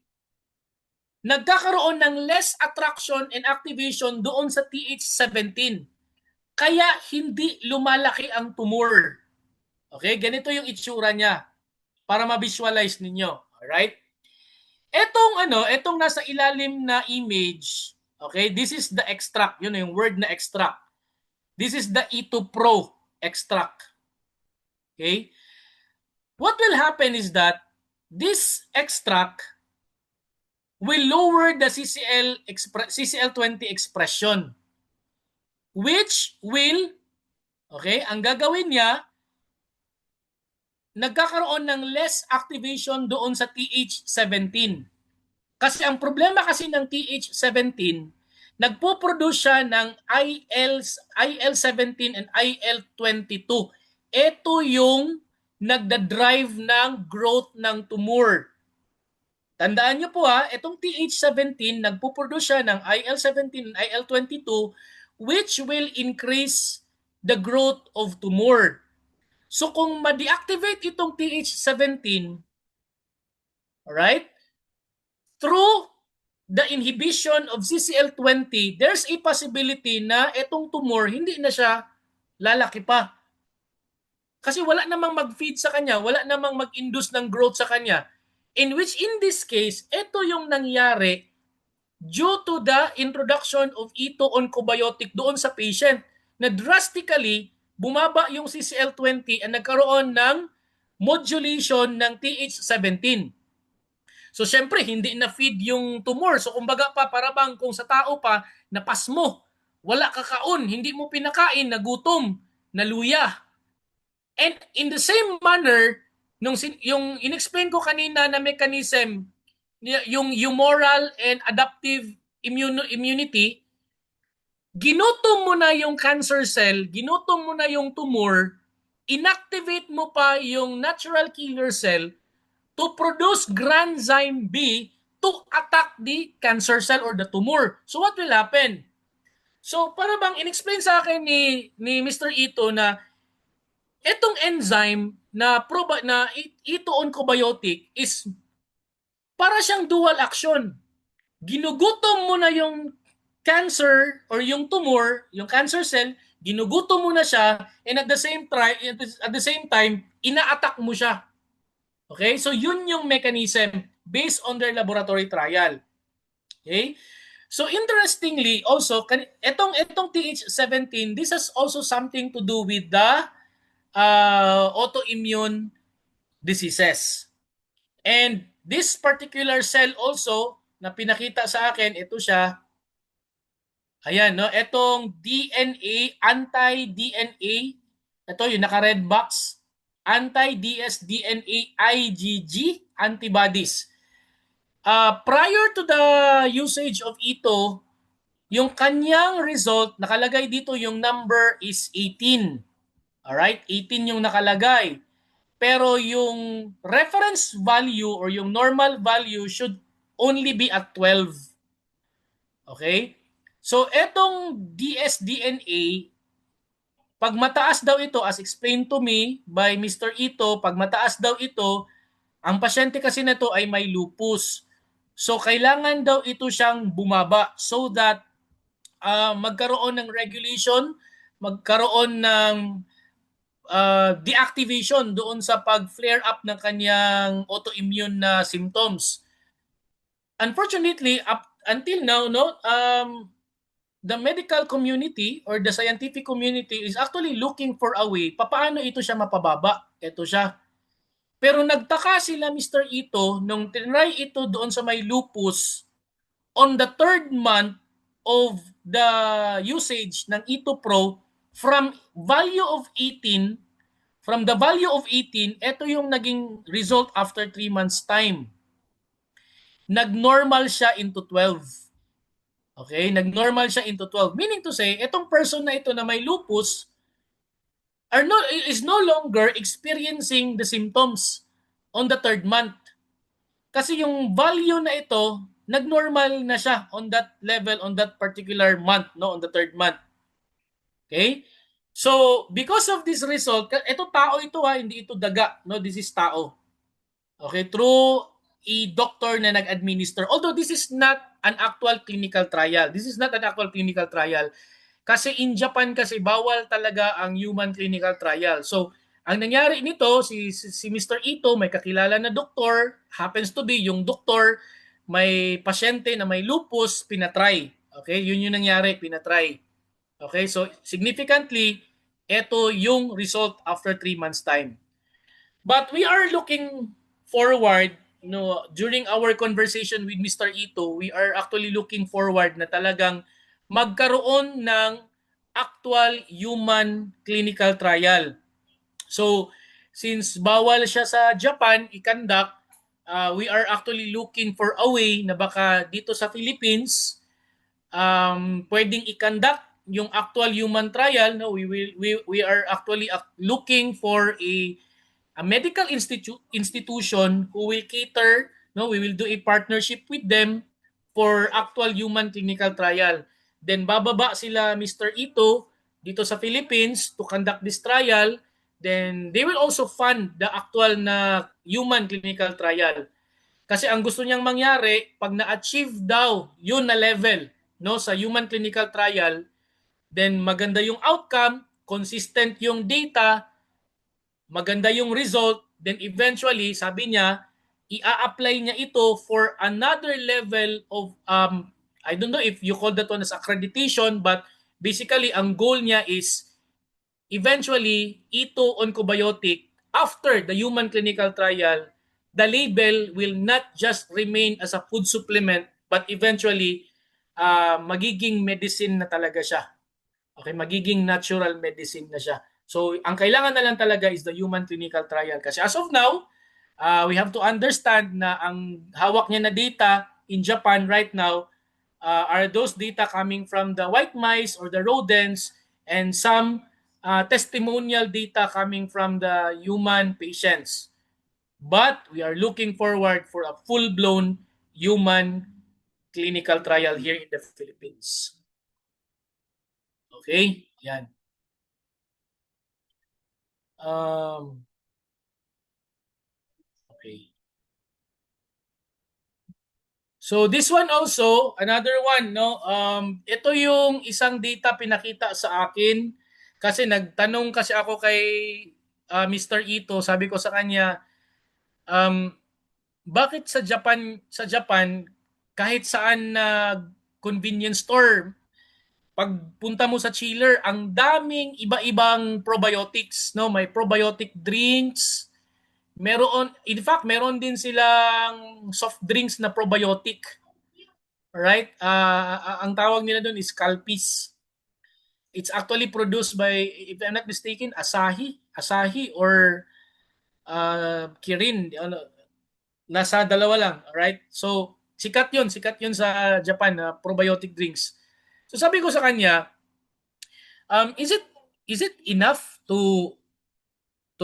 nagkakaroon ng less attraction and activation doon sa Th17. Kaya hindi lumalaki ang tumor. Okay? Ganito yung itsura niya para ma-visualize ninyo. Alright? Etong nasa ilalim na image, okay? This is the extract. Yun yung word na extract. This is the E2 Pro extract. Okay? What will happen is that this extract will lower the CCL20 expression, which will, okay, ang gagawin niya, nagkakaroon ng less activation doon sa Th17. Kasi ang problema kasi ng Th17, nagpo-produce siya ng IL-17 and IL-22. Ito yung nagda-drive ng growth ng tumor. Tandaan nyo po itong Th17, nagpo-produce siya ng IL-17 and IL-22 which will increase the growth of tumor. So kung ma-deactivate itong Th17, alright, through the inhibition of CCL20, there's a possibility na itong tumor hindi na siya lalaki pa. Kasi wala namang mag-feed sa kanya, wala namang mag-induce ng growth sa kanya. In which, in this case, ito yung nangyari due to the introduction of Ito Oncobiotic doon sa patient na drastically bumaba yung CCL20 at nagkaroon ng modulation ng Th17. So, syempre, hindi na feed yung tumor. So, kumbaga pa, para bang kung sa tao pa, napasmo, wala kakaon, hindi mo pinakain, nagutom, naluya. And in the same manner, yung in-explain ko kanina na mechanism, yung humoral and adaptive immunity, ginutom mo na yung cancer cell, ginutom mo na yung tumor, inactivate mo pa yung natural killer cell to produce granzyme B to attack the cancer cell or the tumor. So what will happen? So para bang inexplain sa akin ni Mr. Ito na etong enzyme na ito oncobiotic is para siyang dual action. Ginugutom mo na yung cancer or yung tumor, yung cancer cell, ginugutom mo na siya and at the same time ina-attack mo siya. Okay? So yun yung mechanism based on their laboratory trial. Okay? So interestingly also etong TH17, this has also something to do with the autoimmune diseases. And this particular cell also na pinakita sa akin, ito siya. Ayan, no? Etong DNA, anti-DNA, ito yung naka-red box, anti-dsDNA IgG antibodies. Prior to the usage of ito, yung kanyang result, nakalagay dito yung number is 18. Alright? 18 yung nakalagay. Pero yung reference value or yung normal value should only be at 12. Okay? So, etong dsDNA, pag mataas daw ito, as explained to me by Mr. Ito, pag mataas daw ito, ang pasyente kasi na ito ay may lupus. So, kailangan daw ito siyang bumaba so that magkaroon ng regulation, magkaroon ng deactivation doon sa pag-flare up ng kanyang autoimmune na symptoms. Unfortunately, up until now, the medical community or the scientific community is actually looking for a way paano ito siya mapababa. Ito siya. Pero nagtaka sila, Mr. Ito, nung tinry ito doon sa may lupus, on the 3rd month of the usage ng Ito Pro, from value of 18, ito yung naging result after 3 months time. Nag-normal siya into 12. Okay? Nag-normal siya into 12. Meaning to say, itong person na ito na may lupus is no longer experiencing the symptoms on the 3rd month. Kasi yung value na ito, nag-normal na siya on that level, on that particular month, no, on the 3rd month. Okay? So, because of this result, ito tao ito hindi ito daga, no, this is tao. Okay, through a doctor na nag-administer. Although this is not an actual clinical trial. Kasi in Japan kasi bawal talaga ang human clinical trial. So, ang nangyari nito, si Mr. Ito, may kakilala na doktor, happens to be yung doktor, may pasyente na may lupus, pinatry. Okay, yun yung nangyari, pinatry. Okay, so significantly, ito yung result after 3 months time. But we are looking forward, during our conversation with Mr. Ito, we are actually looking forward na talagang magkaroon ng actual human clinical trial. So, since bawal siya sa Japan i-conduct, we are actually looking for a way na baka dito sa Philippines pwedeng i-conduct yung actual human trial. No, we are actually looking for a medical institution who will cater, no, we will do a partnership with them for actual human clinical trial. Then bababa sila, Mr. Ito, dito sa Philippines to conduct this trial. Then they will also fund the actual na human clinical trial. Kasi ang gusto niyang mangyari, pag na-achieve daw yun na level, no, sa human clinical trial, then maganda yung outcome, consistent yung data, maganda yung result, then eventually, sabi niya, i-apply niya ito for another level of, I don't know if you call that one as accreditation, but basically, ang goal niya is, eventually, ito oncobiotic, after the human clinical trial, the label will not just remain as a food supplement, but eventually, magiging medicine na talaga siya. Okay, magiging natural medicine na siya. So, ang kailangan na lang talaga is the human clinical trial. Kasi as of now, we have to understand na ang hawak niya na data in Japan right now, are those data coming from the white mice or the rodents, and some testimonial data coming from the human patients. But we are looking forward for a full-blown human clinical trial here in the Philippines. Okay? Yan. Okay. So this one also, another one, no? Ito yung isang data pinakita sa akin kasi nagtanong kasi ako kay Mr. Ito, sabi ko sa kanya, um, bakit sa Japan kahit saan na convenience store, pagpunta mo sa chiller, ang daming iba-ibang probiotics, no? May probiotic drinks, meron, in fact, meron din silang soft drinks na probiotic. Right? Ang tawag nila doon is Calpis. It's actually produced by, if I'm not mistaken, Asahi or Kirin. Nasa dalawa lang, right? So, sikat yun sa Japan na probiotic drinks. So sabi ko sa kanya, is it enough to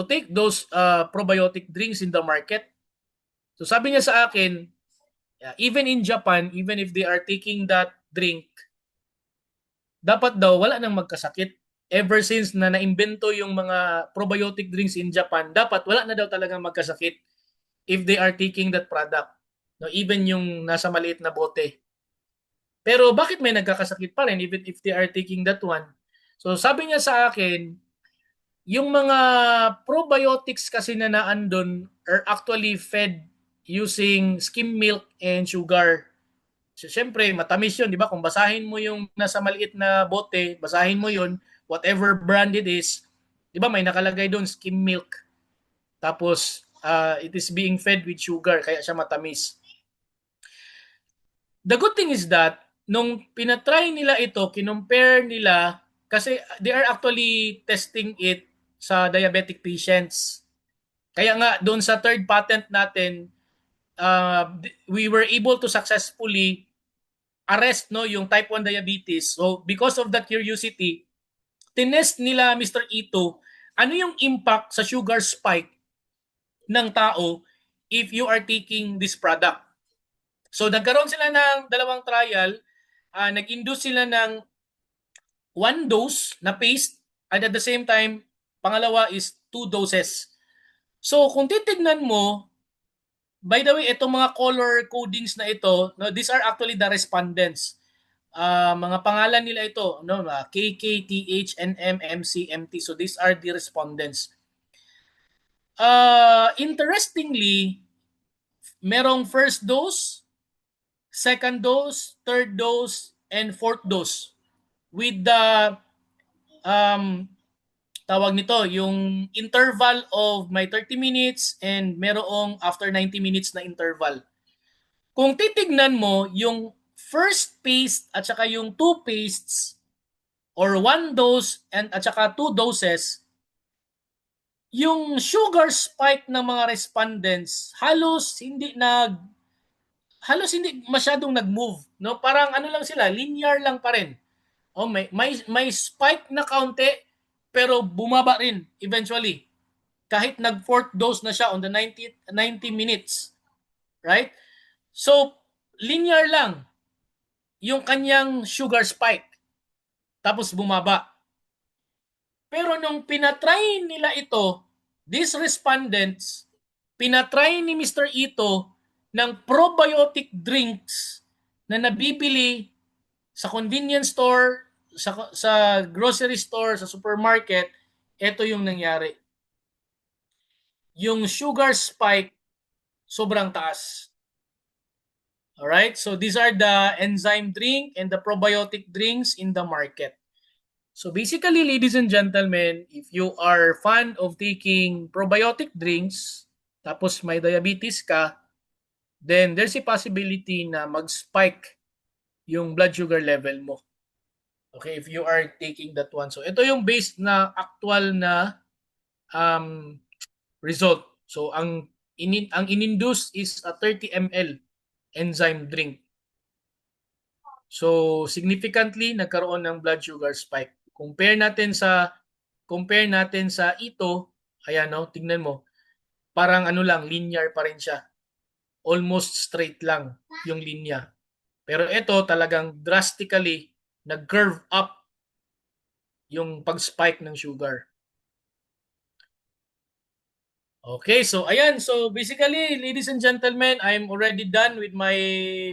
take those probiotic drinks in the market? So sabi niya sa akin, even in Japan, even if they are taking that drink, dapat daw wala nang magkasakit. Ever since na naimbento yung mga probiotic drinks in Japan, dapat wala na daw talagang magkasakit if they are taking that product. No, even yung nasa maliit na bote. Pero bakit may nagkakasakit pa rin even if they are taking that one? So sabi niya sa akin, yung mga probiotics kasi na naandun are actually fed using skim milk and sugar. So, syempre, matamis yun, di ba? Kung basahin mo yung nasa maliit na bote, basahin mo yun, whatever brand it is, di ba, may nakalagay doon, skim milk. Tapos, it is being fed with sugar, kaya siya matamis. The good thing is that, nung pinatry nila ito, kinumpare nila, kasi they are actually testing it sa diabetic patients. Kaya nga, doon sa third patent natin, we were able to successfully arrest no yung type 1 diabetes. So because of the curiosity, tinest nila Mr. Ito ano yung impact sa sugar spike ng tao if you are taking this product. So nagkaroon sila ng dalawang trial, nag-induce sila ng 1 dose na paste and at the same time pangalawa is 2 doses. So kung titignan mo, by the way, itong mga color codings na ito, no, these are actually the respondents. Mga pangalan nila ito, no, K, K, T, H, N, M, M, C, M, T. So these are the respondents. Interestingly, merong first dose, second dose, third dose, and fourth dose with the tawag nito, yung interval of may 30 minutes and merong after 90 minutes na interval. Kung titignan mo, yung first paste at saka yung two pastes or 1 dose and at saka 2 doses, yung sugar spike ng mga respondents halos hindi masyadong nag-move, no? Parang ano lang sila, linear lang pa rin. Oh, may spike na kaunti pero bumaba rin eventually. Kahit nag fourth dose na siya on the 90 minutes. Right? So, linear lang yung kanyang sugar spike. Tapos bumaba. Pero nung pinatry nila ito, these respondents, pinatry ni Mr. Ito ng probiotic drinks na nabibili sa convenience store, sa grocery store, sa supermarket, ito yung nangyari. Yung sugar spike, sobrang taas. Alright? So these are the enzyme drink and the probiotic drinks in the market. So basically, ladies and gentlemen, if you are fan of taking probiotic drinks, tapos may diabetes ka, then there's a possibility na mag-spike yung blood sugar level mo. Okay, if you are taking that one. So ito yung based na actual na result. So ang ininduce is a 30 ml enzyme drink. So significantly nagkaroon ng blood sugar spike. Compare natin sa ito, ayan no, tingnan mo. Parang ano lang, linear pa rin siya. Almost straight lang yung linya. Pero ito talagang drastically nag-curve up yung pag-spike ng sugar. Okay, so ayan. So basically, ladies and gentlemen, I'm already done with my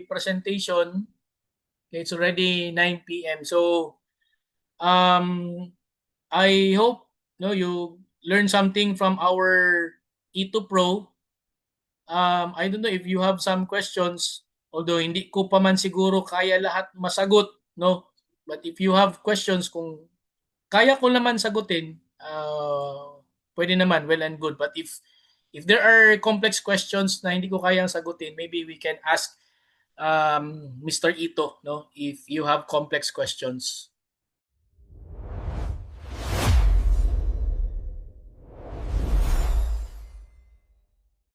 presentation. Okay, it's already 9 p.m. So um I hope no you learn something from our E2 Pro. I don't know if you have some questions, although hindi ko pa man siguro kaya lahat masagot, no? But if you have questions, kung kaya ko naman sagutin, pwede naman, well and good. But if there are complex questions na hindi ko kayang sagutin, maybe we can ask Mr. Ito, no? If you have complex questions.